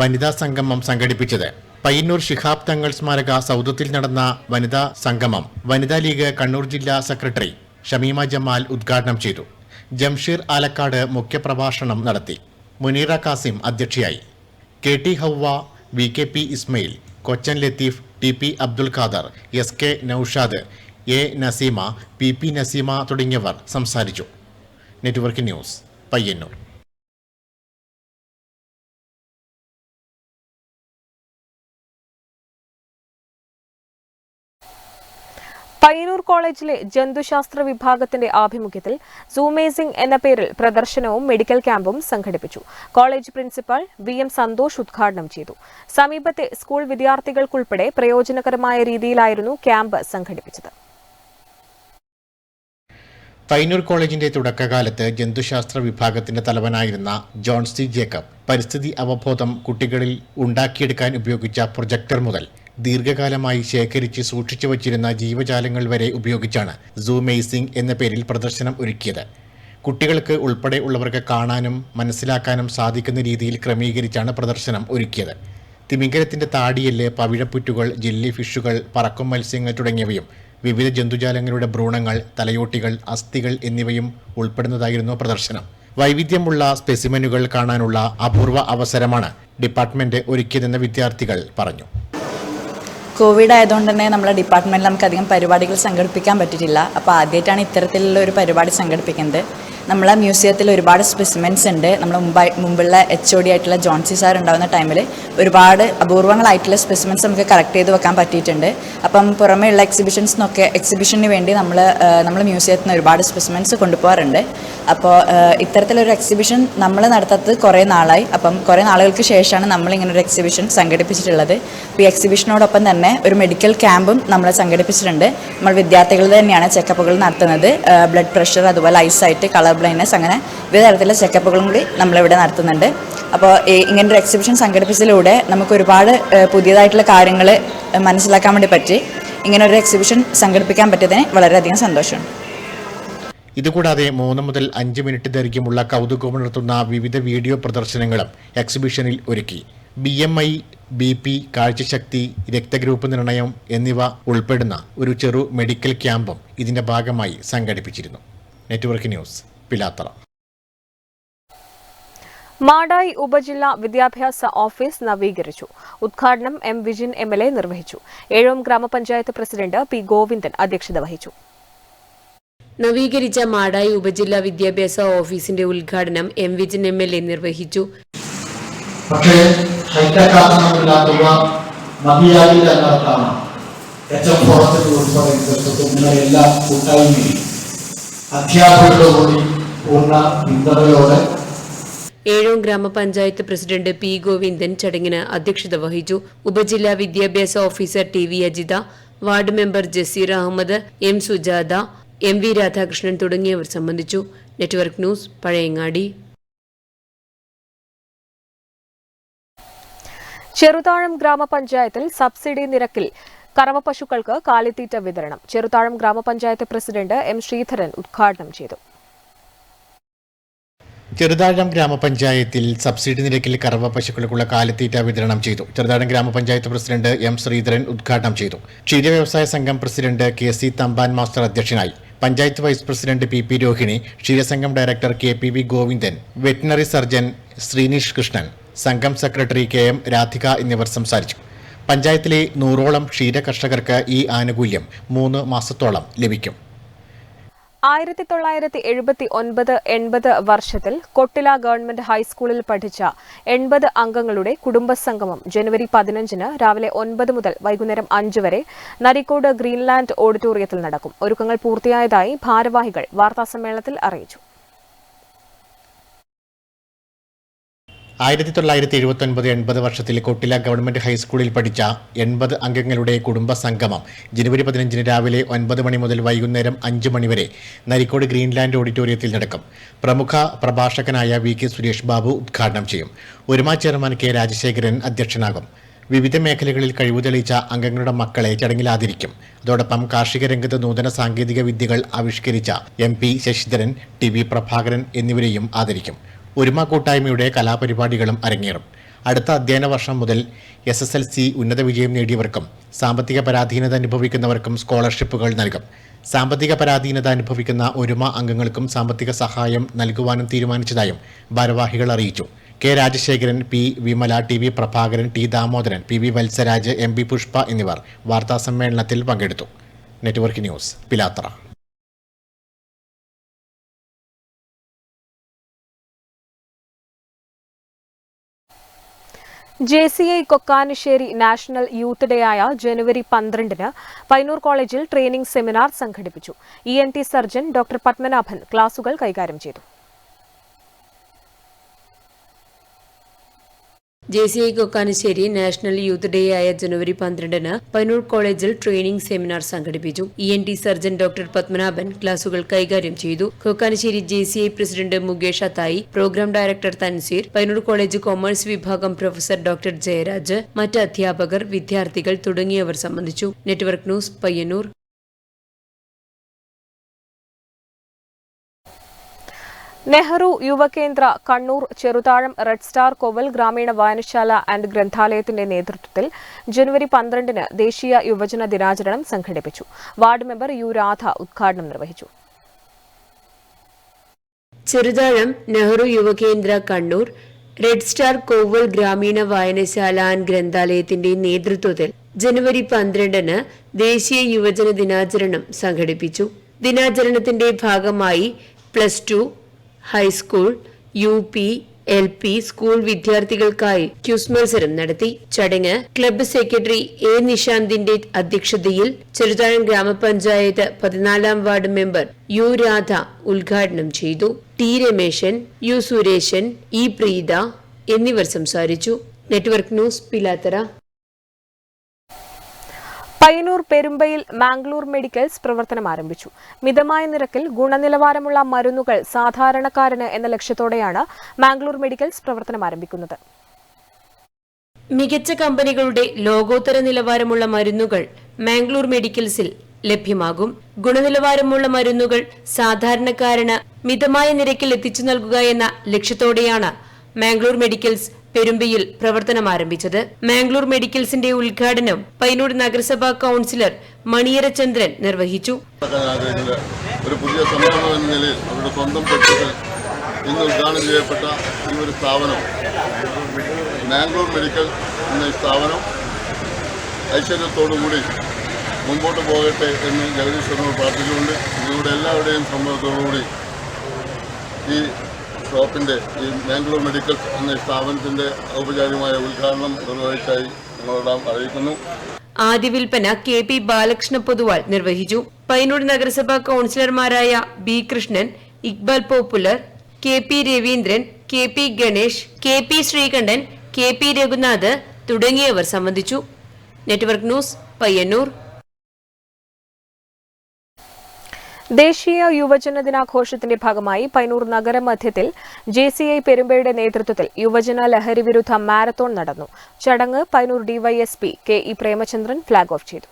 വനിതാ സംഗമം സംഘടിപ്പിച്ചത്. പയ്യന്നൂർ ശിഹാബ് തങ്ങൾ സ്മാരക സൗധത്തിൽ നടന്ന വനിതാ സംഗമം വനിതാ ലീഗ് കണ്ണൂർ ജില്ലാ സെക്രട്ടറി ഷമീമ ജമാൽ ഉദ്ഘാടനം ചെയ്തു. ജംഷീർ ആലക്കാട് മുഖ്യപ്രഭാഷണം നടത്തി. മുനീറ കാസിം അധ്യക്ഷയായി. KT ഹവ്വ, VKP Ismail, കൊച്ചൻ Latheef, TP Abdul Khader, SK Naushad, A Naseema, PP Naseema തുടങ്ങിയവർ സംസാരിച്ചു. Network news Payyanur. പയ്യന്നൂർ കോളേജിലെ ജന്തുശാസ്ത്ര വിഭാഗത്തിന്റെ ആഭിമുഖ്യത്തിൽ സൂമേസിംഗ് എന്ന പേരിൽ പ്രദർശനവും മെഡിക്കൽ ക്യാമ്പും സംഘടിപ്പിച്ചു. കോളേജ് പ്രിൻസിപ്പൽ VM സന്തോഷ് ഉദ്ഘാടനം ചെയ്തു. സമീപത്തെ സ്കൂൾ വിദ്യാർത്ഥികൾക്കുൾപ്പെടെ പ്രയോജനകരമായ രീതിയിലായിരുന്നു ക്യാമ്പ് സംഘടിപ്പിച്ചത്. പയ്യന്നൂർ കോളേജിന്റെ തുടക്കകാലത്ത് ജന്തുശാസ്ത്ര വിഭാഗത്തിന്റെ തലവനായിരുന്ന ജോൺ C ജേക്കബ് പരിസ്ഥിതി അവബോധം കുട്ടികളിൽ ഉണ്ടാക്കിയെടുക്കാൻ ഉപയോഗിച്ച പ്രൊജക്ടർ മുതൽ ദീർഘകാലമായി ശേഖരിച്ച് സൂക്ഷിച്ചു വച്ചിരുന്ന ജീവജാലങ്ങൾ വരെ ഉപയോഗിച്ചാണ് സൂമേസിംഗ് എന്ന പേരിൽ പ്രദർശനം ഒരുക്കിയത്. കുട്ടികൾക്ക് ഉൾപ്പെടെ ഉള്ളവർക്ക് കാണാനും മനസ്സിലാക്കാനും സാധിക്കുന്ന രീതിയിൽ ക്രമീകരിച്ചാണ് പ്രദർശനം ഒരുക്കിയത്. തിമിംഗലത്തിന്റെ താടിയെല്ല്, പവിഴപ്പുറ്റുകൾ, ജെല്ലി ഫിഷുകൾ, പറക്കും മത്സ്യങ്ങൾ തുടങ്ങിയവയും വിവിധ ജന്തുജാലങ്ങളുടെ ഭ്രൂണങ്ങൾ, തലയോട്ടികൾ, അസ്ഥികൾ എന്നിവയും ഉൾപ്പെടുന്നതായിരുന്നു പ്രദർശനം. വൈവിധ്യമുള്ള സ്പെസിമെനുകൾ കാണാനുള്ള അപൂർവ അവസരമാണ് ഡിപ്പാർട്ട്മെന്റ് ഒരുക്കിയതെന്ന് വിദ്യാർത്ഥികൾ പറഞ്ഞു. കോവിഡ് ആയതുകൊണ്ട് തന്നെ നമ്മളെ ഡിപ്പാർട്ട്മെൻറ്റിൽ നമുക്ക് അധികം പരിപാടികൾ സംഘടിപ്പിക്കാൻ പറ്റിയിട്ടില്ല. അപ്പോൾ ആദ്യമായിട്ടാണ് ഇത്തരത്തിലുള്ള ഒരു പരിപാടി സംഘടിപ്പിക്കുന്നത്. നമ്മളെ മ്യൂസിയത്തിൽ ഒരുപാട് സ്പെസിമെൻസ് ഉണ്ട്. നമ്മൾ മുമ്പുള്ള HOD ആയിട്ടുള്ള ജോൺ C സാർ ഉണ്ടാകുന്ന ടൈമിൽ ഒരുപാട് അപൂർവങ്ങളായിട്ടുള്ള സ്പെസിമെൻസ് നമുക്ക് കളക്ട് ചെയ്ത് വെക്കാൻ പറ്റിയിട്ടുണ്ട്. അപ്പം പുറമേ ഉള്ള എക്സിബിഷന് വേണ്ടി നമ്മൾ മ്യൂസിയത്തിൽ നിന്ന് ഒരുപാട് സ്പെസിമെൻസ് കൊണ്ടുപോകാറുണ്ട്. അപ്പോൾ ഇത്തരത്തിലൊരു എക്സിബിഷൻ നമ്മൾ നടത്താത്തത് കുറേ നാളായി. അപ്പം കുറേ നാളുകൾക്ക് ശേഷമാണ് നമ്മളിങ്ങനൊരു എക്സിബിഷൻ സംഘടിപ്പിച്ചിട്ടുള്ളത്. അപ്പോൾ ഈ എക്സിബിഷനോടൊപ്പം തന്നെ ഒരു മെഡിക്കൽ ക്യാമ്പും നമ്മൾ സംഘടിപ്പിച്ചിട്ടുണ്ട്. നമ്മൾ വിദ്യാർത്ഥികൾ തന്നെയാണ് ചെക്കപ്പുകൾ നടത്തുന്നത്. ബ്ലഡ് പ്രഷർ, അതുപോലെ ഐസൈറ്റ്, കളർ ബ്ലൈൻഡ്നെസ്, അങ്ങനെ വിവിധ തരത്തിലുള്ള ചെക്കപ്പുകളും കൂടി നമ്മളിവിടെ നടത്തുന്നുണ്ട്. അപ്പോൾ ഇങ്ങനൊരു എക്സിബിഷൻ സംഘടിപ്പിച്ചതിലൂടെ നമുക്ക് ഒരുപാട് പുതിയതായിട്ടുള്ള കാര്യങ്ങൾ മനസ്സിലാക്കാൻ വേണ്ടി പറ്റി. ഇങ്ങനൊരു എക്സിബിഷൻ സംഘടിപ്പിക്കാൻ പറ്റിയതിന് വളരെയധികം സന്തോഷമുണ്ട്. ഇതുകൂടാതെ 3 മുതൽ 5 മിനിറ്റ് ദൈർഘ്യമുള്ള കൗതുകമുണർത്തുന്ന വിവിധ വീഡിയോ പ്രദർശനങ്ങളും എക്സിബിഷനിൽ ഒരുക്കി. BMI, BP, കാഴ്ചശക്തി, രക്തഗ്രൂപ്പ് നിർണയം എന്നിവ ഉൾപ്പെടുന്ന ഒരു ചെറു മെഡിക്കൽ ക്യാമ്പും ഇതിന്റെ ഭാഗമായി സംഘടിപ്പിച്ചിരുന്നു. Network news Pilathara. മാടായി ഉപജില്ലാ വിദ്യാഭ്യാസ ഓഫീസ് നവീകരിച്ചു. ഉദ്ഘാടനം M വിജിൻ MLA നിർവഹിച്ചു. ഏഴോം ഗ്രാമപഞ്ചായത്ത് പ്രസിഡന്റ് P ഗോവിന്ദൻ അധ്യക്ഷത വഹിച്ചു. നവീകരിച്ച മാടായി ഉപജില്ലാ വിദ്യാഭ്യാസ ഓഫീസിന്റെ ഉദ്ഘാടനം M വിജിൻ MLA നിർവഹിച്ചു. പക്ഷേ ഹൈടെക് ആക്കണമില്ലാത്തുക മതിയായില്ല എന്നർത്ഥമാണ്. HM ഫോറസ്റ്റ് ഉൾപ്പെടെ എല്ലാ കൂട്ടായ്മയും അധ്യാപകരോടുകൂടി പൂർണ്ണ പിന്തുണയോടെ ഏഴോം ഗ്രാമപഞ്ചായത്ത് പ്രസിഡന്റ് P ഗോവിന്ദൻ ചടങ്ങിന് അധ്യക്ഷത വഹിച്ചു. ഉപജില്ലാ വിദ്യാഭ്യാസ officer TV Ajitha, ward member Jaseer Ahammed, M Sujatha, MV Radhakrishnan തുടങ്ങിയവർ സംബന്ധിച്ചു. Network news Pazhayangadi. ചെറുതാഴം ഗ്രാമപഞ്ചായത്തിൽ സബ്സിഡി നിരക്കിൽ കറവ പശുക്കൾക്ക് കാലിത്തീറ്റ വിതരണം. ചെറുതാഴം ഗ്രാമപഞ്ചായത്ത് പ്രസിഡന്റ് M ശ്രീധരൻ ഉദ്ഘാടനം ചെയ്തു. ചെറുതാഴം ഗ്രാമപഞ്ചായത്തിൽ സബ്സിഡി നിരക്കിൽ കറവ പശുക്കൾക്കുള്ള കാലിത്തീറ്റ വിതരണം ചെയ്തു. ചെറുതാഴം ഗ്രാമപഞ്ചായത്ത് പ്രസിഡന്റ് M ശ്രീധരൻ ഉദ്ഘാടനം ചെയ്തു. ക്ഷീര വ്യവസായ സംഘം പ്രസിഡന്റ് KC തമ്പാൻ മാസ്റ്റർ അധ്യക്ഷനായി. Panchayat vice president PP Rohini, ക്ഷീരസംഘം director KPV Govindan, veterinary surgeon Sreenish Krishnan, സംഘം സെക്രട്ടറി KM രാധിക എന്നിവർ സംസാരിച്ചു. പഞ്ചായത്തിലെ 100ഓളം ക്ഷീര കർഷകർക്ക് ഈ ആനുകൂല്യം 3 മാസത്തോളം ലഭിക്കും. 1979-80 വർഷത്തിൽ കൊട്ടില ഗവൺമെന്റ് ഹൈസ്കൂളിൽ പഠിച്ച 80 അംഗങ്ങളുടെ കുടുംബസംഗമം ജനുവരി 15 രാവിലെ 9 മുതൽ വൈകുന്നേരം 5 വരെ നരിക്കോട് ഗ്രീൻലാൻഡ് ഓഡിറ്റോറിയത്തിൽ നടക്കും. ഒരുക്കങ്ങൾ പൂർത്തിയായതായി ഭാരവാഹികൾ വാർത്താസമ്മേളനത്തിൽ അറിയിച്ചു. 1979-80 വർഷത്തിൽ കൊട്ടില ഗവൺമെന്റ് ഹൈസ്കൂളിൽ പഠിച്ച 80 അംഗങ്ങളുടെ കുടുംബ സംഗമം ജനുവരി 15 രാവിലെ 9 മണി മുതൽ വൈകുന്നേരം 5 മണി വരെ നരിക്കോട് ഗ്രീൻലാൻഡ് ഓഡിറ്റോറിയത്തിൽ നടക്കും. പ്രമുഖ പ്രഭാഷകനായ വി കെ സുരേഷ് ബാബു ഉദ്ഘാടനം ചെയ്യും. ഒരുമ ചെയർമാൻ കെ രാജശേഖരൻ അധ്യക്ഷനാകും. വിവിധ മേഖലകളിൽ കഴിവ് തെളിയിച്ച അംഗങ്ങളുടെ മക്കളെ ചടങ്ങിൽ ആദരിക്കും. അതോടൊപ്പം കാർഷിക രംഗത്ത് നൂതന സാങ്കേതിക വിദ്യകൾ ആവിഷ്കരിച്ച MP ശശിധരൻ, TV പ്രഭാകരൻ എന്നിവരെയും ആദരിക്കും. ഒരുമ കൂട്ടായ്മയുടെ കലാപരിപാടികളും അരങ്ങേറും. അടുത്ത അധ്യയന വർഷം മുതൽ SSLC ഉന്നത വിജയം നേടിയവർക്കും സാമ്പത്തിക പരാധീനത അനുഭവിക്കുന്നവർക്കും സ്കോളർഷിപ്പുകൾ നൽകും. സാമ്പത്തിക പരാധീനത അനുഭവിക്കുന്ന ഒരുമ അംഗങ്ങൾക്കും സാമ്പത്തിക സഹായം നൽകുവാനും തീരുമാനിച്ചതായും ഭാരവാഹികൾ അറിയിച്ചു. K Rajasekharan, P Vimala, TV Prabhakaran, T Damodaran, PV Valsaraj, MB Pushpa എന്നിവർ വാർത്താസമ്മേളനത്തിൽ പങ്കെടുത്തു. Network news, Pilathara. JCI Kokkanisseri national youth day ആയ ജനുവരി 12-ന് പയ്യന്നൂർ കോളേജിൽ ട്രെയിനിംഗ് സെമിനാർ സംഘടിപ്പിച്ചു. ENT സർജൻ ഡോക്ടർ പത്മനാഭൻ ക്ലാസുകൾ കൈകാര്യം ചെയ്തു. JCI Kokkanisseri national youth day ആയ ജനുവരി 12-ന് പയ്യന്നൂർ കോളേജിൽ ട്രെയിനിംഗ് സെമിനാർ സംഘടിപ്പിച്ചു. ENT സർജൻ ഡോക്ടർ പത്മനാഭൻ ക്ലാസുകൾ കൈകാര്യം ചെയ്തു. Kokkanisseri JCI president Mukesh Athayi, programme director Thanseer, Payyanur college commerce വിഭാഗം പ്രൊഫസർ ഡോക്ടർ ജയരാജ്, മറ്റ് അധ്യാപകർ, വിദ്യാർത്ഥികൾ തുടങ്ങിയവർ സംബന്ധിച്ചു. Network news, Payyanur. Nehru Yuvakendra Kannur Cheruthazham red star Koval ഗ്രാമീണ വായനശാല ആൻഡ് ഗ്രന്ഥാലയത്തിന്റെ നേതൃത്വത്തിൽ ജനുവരി 12-ന് ദേശീയ യുവജന ദിനാചരണം സംഘടിപ്പിച്ചു. വാർഡ് മെമ്പർ U രാധ ഉദ്ഘാടനം നിർവഹിച്ചു. ചെറുതാഴം നെഹ്റു യുവകേന്ദ്ര കണ്ണൂർ റെഡ് സ്റ്റാർ കോവൽ ഗ്രാമീണ വായനശാല ആൻഡ് ഗ്രന്ഥാലയത്തിന്റെ നേതൃത്വത്തിൽ ജനുവരി 12-ന് ദേശീയ യുവജന ദിനാചരണം സംഘടിപ്പിച്ചു. ദിനാചരണത്തിന്റെ ഭാഗമായി +2, ഹൈസ്കൂൾ, UP, LP സ്കൂൾ വിദ്യാർത്ഥികൾക്കായി ക്യൂസ് മത്സരം നടത്തി. ചടങ്ങ് ക്ലബ്ബ് സെക്രട്ടറി A നിശാന്തിന്റെ അധ്യക്ഷതയിൽ ചെറുതാഴം ഗ്രാമപഞ്ചായത്ത് 14-ാം വാർഡ് മെമ്പർ U രാധ ഉദ്ഘാടനം ചെയ്തു. T Rameshan, U Sureshan, E Preetha എന്നിവർ സംസാരിച്ചു. Network news, Pilathara. പയ്യന്നൂർ പെരുമ്പയിൽ മാംഗ്ലൂർ മെഡിക്കൽസ് പ്രവർത്തനം ആരംഭിച്ചു. മിതമായ നിരക്കിൽ ഗുണനിലവാരമുള്ള മരുന്നുകൾ സാധാരണക്കാരന് എന്ന ലക്ഷ്യത്തോടെയാണ് മാംഗ്ലൂർ മെഡിക്കൽസ് പ്രവർത്തനം ആരംഭിക്കുന്നത്. മികച്ച കമ്പനികളുടെ ലോകോത്തര നിലവാരമുള്ള മരുന്നുകൾ മാംഗ്ലൂർ മെഡിക്കൽസിൽ ലഭ്യമാകും. ഗുണനിലവാരമുള്ള മരുന്നുകൾ സാധാരണക്കാരന് മിതമായ നിരക്കിൽ എത്തിച്ചു നൽകുക എന്ന ലക്ഷ്യത്തോടെയാണ് മാംഗ്ലൂർ മെഡിക്കൽസ് പെരുമ്പയിൽ പ്രവർത്തനം ആരംഭിച്ചത്. മാംഗ്ലൂർ മെഡിക്കൽസിന്റെ ഉദ്ഘാടനം പയ്യന്നൂർ നഗരസഭാ കൌൺസിലർ മണിയറ ചന്ദ്രൻ നിർവഹിച്ചു. ഒരു പുതിയ സംരംഭം എന്ന നിലയിൽ അവരുടെ സ്വന്തം കെട്ടിടത്തിൽ ഇന്ന് ഉദ്ഘാടനം ചെയ്യപ്പെട്ട ഈ ഒരു സ്ഥാപനം മാംഗ്ലൂർ മെഡിക്കൽ എന്ന സ്ഥാപനം ഐശ്വര്യത്തോടുകൂടി മുമ്പോട്ട് പോകട്ടെ എന്ന് ജഗദീശ്വരനോട് പ്രാർത്ഥിച്ചുകൊണ്ട് നിങ്ങളുടെ എല്ലാവരുടെയും സമ്മതത്തോടുകൂടി ഈ ഷോപ്പിൻ്റെ ഈ മാംഗ്ലൂർ മെഡിക്കൽ എന്ന സ്ഥാപനത്തിൻ്റെ ഔപചാരികമായ ഉദ്ഘാടനം നിർവഹിച്ചായി നിങ്ങളോട് അറിയിക്കുന്നു. ആദ്യ വിൽപ്പന KP ബാലകൃഷ്ണ പൊതുവാൾ നിർവഹിച്ചു. പയ്യന്നൂർ നഗരസഭാ കൌൺസിലർമാരായ B Krishnan, Iqbal popular, KP Raveendran, KP Ganesh, KP Sreekantan, KP Raghunath തുടങ്ങിയവർ സംബന്ധിച്ചു. Network news, Payyanur. ദേശീയ യുവജന ദിനാഘോഷത്തിന്റെ ഭാഗമായി പയ്യന്നൂർ നഗരമധ്യത്തിൽ JCI പെരുമ്പയുടെ നേതൃത്വത്തിൽ യുവജന ലഹരി വിരുദ്ധ മാരത്തോൺ നടന്നു. ചടങ്ങ് Payyanur DYSP KE Premachandran flag off ചെയ്തു.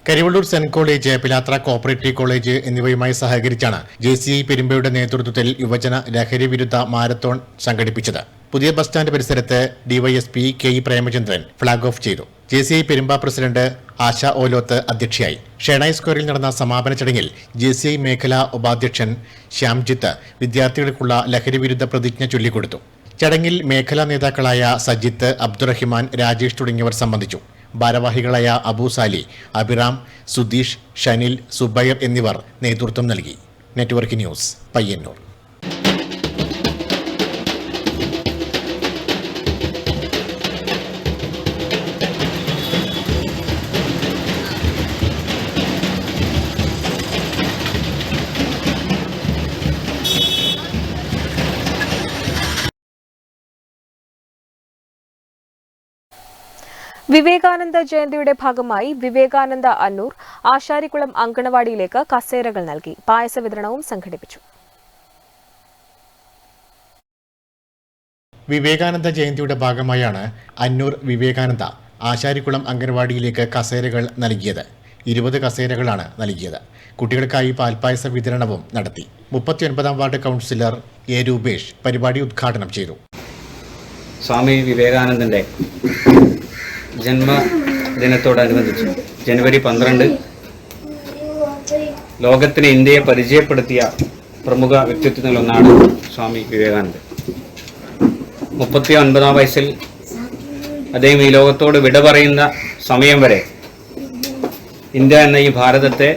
Karivellur saint college, Pilathara cooperative college എന്നിവയുമായി സഹകരിച്ചാണ് JCI പെരുമ്പയുടെ നേതൃത്വത്തിൽ യുവജന ലഹരി വിരുദ്ധ മാരത്തോൺ സംഘടിപ്പിച്ചത്. പുതിയ ബസ് സ്റ്റാൻഡ് പരിസരത്ത് DYSP KE Premachandran flag off ചെയ്തു. JCI പെരുമ്പ പ്രസിഡന്റ് ആശ ഓലോത്ത് അധ്യക്ഷയായി. ഷെണായി സ്ക്വയറിൽ നടന്ന സമാപന ചടങ്ങിൽ JCI മേഖലാ ഉപാധ്യക്ഷൻ ശ്യാംജിത്ത് വിദ്യാർത്ഥികൾക്കുള്ള ലഹരി വിരുദ്ധ പ്രതിജ്ഞ ചൊല്ലിക്കൊടുത്തു. ചടങ്ങിൽ മേഖലാ നേതാക്കളായ സജിത്ത്, അബ്ദുറഹിമാൻ, രാജേഷ് തുടങ്ങിയവർ സംബന്ധിച്ചു. ഭാരവാഹികളായ അബൂസാലി, അബിറാം, സുധീഷ്, ഷനിൽ, സുബൈർ എന്നിവർ നേതൃത്വം നൽകി. Network news, Payyanur. വിവേകാനന്ദ ജയന്തിയുടെ ഭാഗമായി വിവേകാനന്ദ അന്നൂർ ആശാരിക്കുളം അങ്കണവാടിയിലേക്ക് കസേരകൾ നൽകി. പായസ വിതരണവും സംഘടിപ്പിച്ചു. വിവേകാനന്ദ ജയന്തിയുടെ ഭാഗമായാണ് അന്നൂർ വിവേകാനന്ദ ആശാരിക്കുളം അംഗൻവാടിയിലേക്ക് കസേരകൾ നൽകിയത്. 20 കസേരകളാണ് നൽകിയത്. കുട്ടികൾക്കായി പാൽപ്പായസ വിതരണവും നടത്തി. 39ാം വാർഡ് കൗൺസിലർ എ രൂപേഷ് പരിപാടി ഉദ്ഘാടനം ചെയ്തു. സ്വാമി വിവേകാനന്ദന്റെ ജന്മദിനത്തോടനുബന്ധിച്ച് ജനുവരി 12 ലോകത്തിന് ഇന്ത്യയെ പരിചയപ്പെടുത്തിയ പ്രമുഖ വ്യക്തിത്വങ്ങളിലൊന്നാണ് സ്വാമി വിവേകാനന്ദൻ. 39ാം വയസ്സിൽ അദ്ദേഹം ഈ ലോകത്തോട് വിട പറയുന്ന സമയം വരെ ഇന്ത്യ എന്ന ഈ ഭാരതത്തെ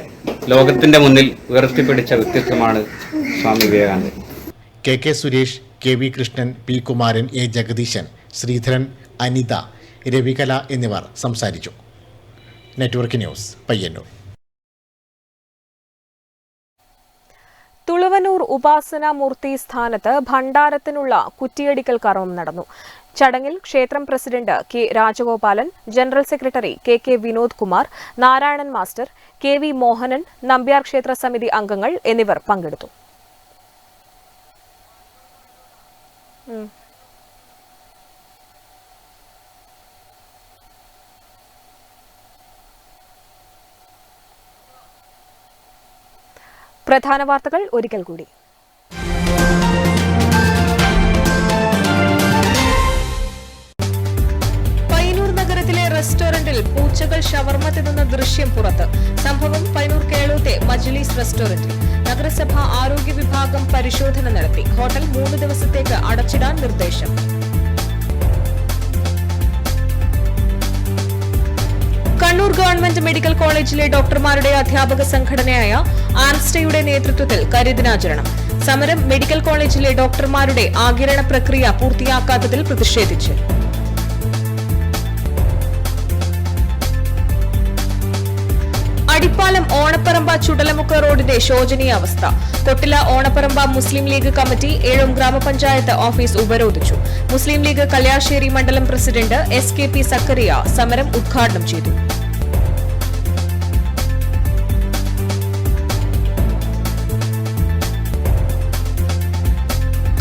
ലോകത്തിന്റെ മുന്നിൽ ഉയർത്തിപ്പിടിച്ച വ്യക്തിത്വമാണ് Swami Vivekanandan. K Suresh, KV Krishnan, P Kumaran, A Jagadeesan, Sreedharan, Anitha, Ravikala എന്നിവർ സംസാരിച്ചു. Network news, Payyanur. തുളുവനൂർ ഉപാസനാമൂർത്തി സ്ഥാനത്ത് ഭണ്ഡാരത്തിനുള്ള കുറ്റിയടിക്കൽ കർമ്മം നടന്നു. ചടങ്ങിൽ ക്ഷേത്രം president K Rajagopalan, general secretary KK Vinod Kumar, Narayanan master, KV Mohanan, Nambiar ക്ഷേത്ര സമിതി അംഗങ്ങൾ എന്നിവർ പങ്കെടുത്തു. പ്രധാന വാർത്തകൾ ഒരിക്കൽ കൂടി. പയ്യന്നൂർ നഗരത്തിലെ റെസ്റ്റോറന്റിൽ പൂച്ചകൾ ഷവർമ തിന്നുന്ന ദൃശ്യം പുറത്ത്. സംഭവം പയ്യന്നൂർ കേളോത്തെ മജ്ലിസ് റെസ്റ്റോറന്റിൽ. നഗരസഭ ആരോഗ്യ വിഭാഗം പരിശോധന നടത്തി. ഹോട്ടൽ 3 ദിവസത്തേക്ക് അടച്ചിടാൻ നിർദ്ദേശം. കണ്ണൂർ ഗവൺമെന്റ് മെഡിക്കൽ കോളേജിലെ ഡോക്ടർമാരുടെ അധ്യാപക സംഘടനയായ ആൻസ്റ്റയുടെ നേതൃത്വത്തിൽ കരിദിനാചരണം. സമരം മെഡിക്കൽ കോളേജിലെ ഡോക്ടർമാരുടെ ആകിരണ പ്രക്രിയ പൂർത്തിയാക്കാത്തതിൽ പ്രതിഷേധിച്ച്. അടിപ്പാലം ഓണപ്പറമ്പ ചുടലമുക്ക് റോഡിന്റെ ശോചനീയാവസ്ഥ. കൊട്ടില ഓണപ്പറമ്പ മുസ്ലിം ലീഗ് കമ്മിറ്റി ഏഴോം ഗ്രാമപഞ്ചായത്ത് ഓഫീസ് ഉപരോധിച്ചു. മുസ്ലിം ലീഗ് കല്യാശ്ശേരി മണ്ഡലം പ്രസിഡന്റ് SKP സക്കറിയ സമരം ഉദ്ഘാടനം ചെയ്തു.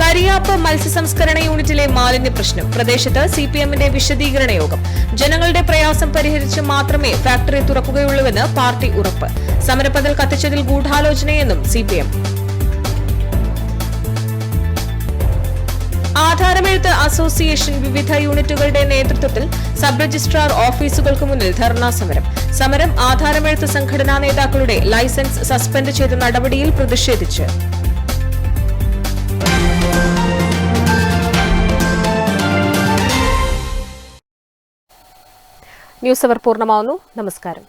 കരിയാപ്പ് മത്സ്യസംസ്കരണ യൂണിറ്റിലെ മാലിന്യ പ്രശ്നം. പ്രദേശത്ത് CPMന്റെ വിശദീകരണ യോഗം. ജനങ്ങളുടെ പ്രയാസം പരിഹരിച്ച് മാത്രമേ ഫാക്ടറി തുറക്കുകയുള്ളൂവെന്ന് പാർട്ടി ഉറപ്പ്. സമരപ്പന്തൽ കത്തിച്ചതിൽ ഗൂഢാലോചനയെന്നും CPM. ആധാരമെഴുത്ത് അസോസിയേഷൻ വിവിധ യൂണിറ്റുകളുടെ നേതൃത്വത്തിൽ സബ് രജിസ്ട്രാർ ഓഫീസുകൾക്ക് മുന്നിൽ ധർണാ സമരം. സമരം ആധാരമെഴുത്ത് സംഘടനാ നേതാക്കളുടെ ലൈസൻസ് സസ്പെൻഡ് ചെയ്ത നടപടിയിൽ പ്രതിഷേധിച്ച്. ന്യൂസ് അവർ പൂർണ്ണമാവുന്നു. നമസ്കാരം.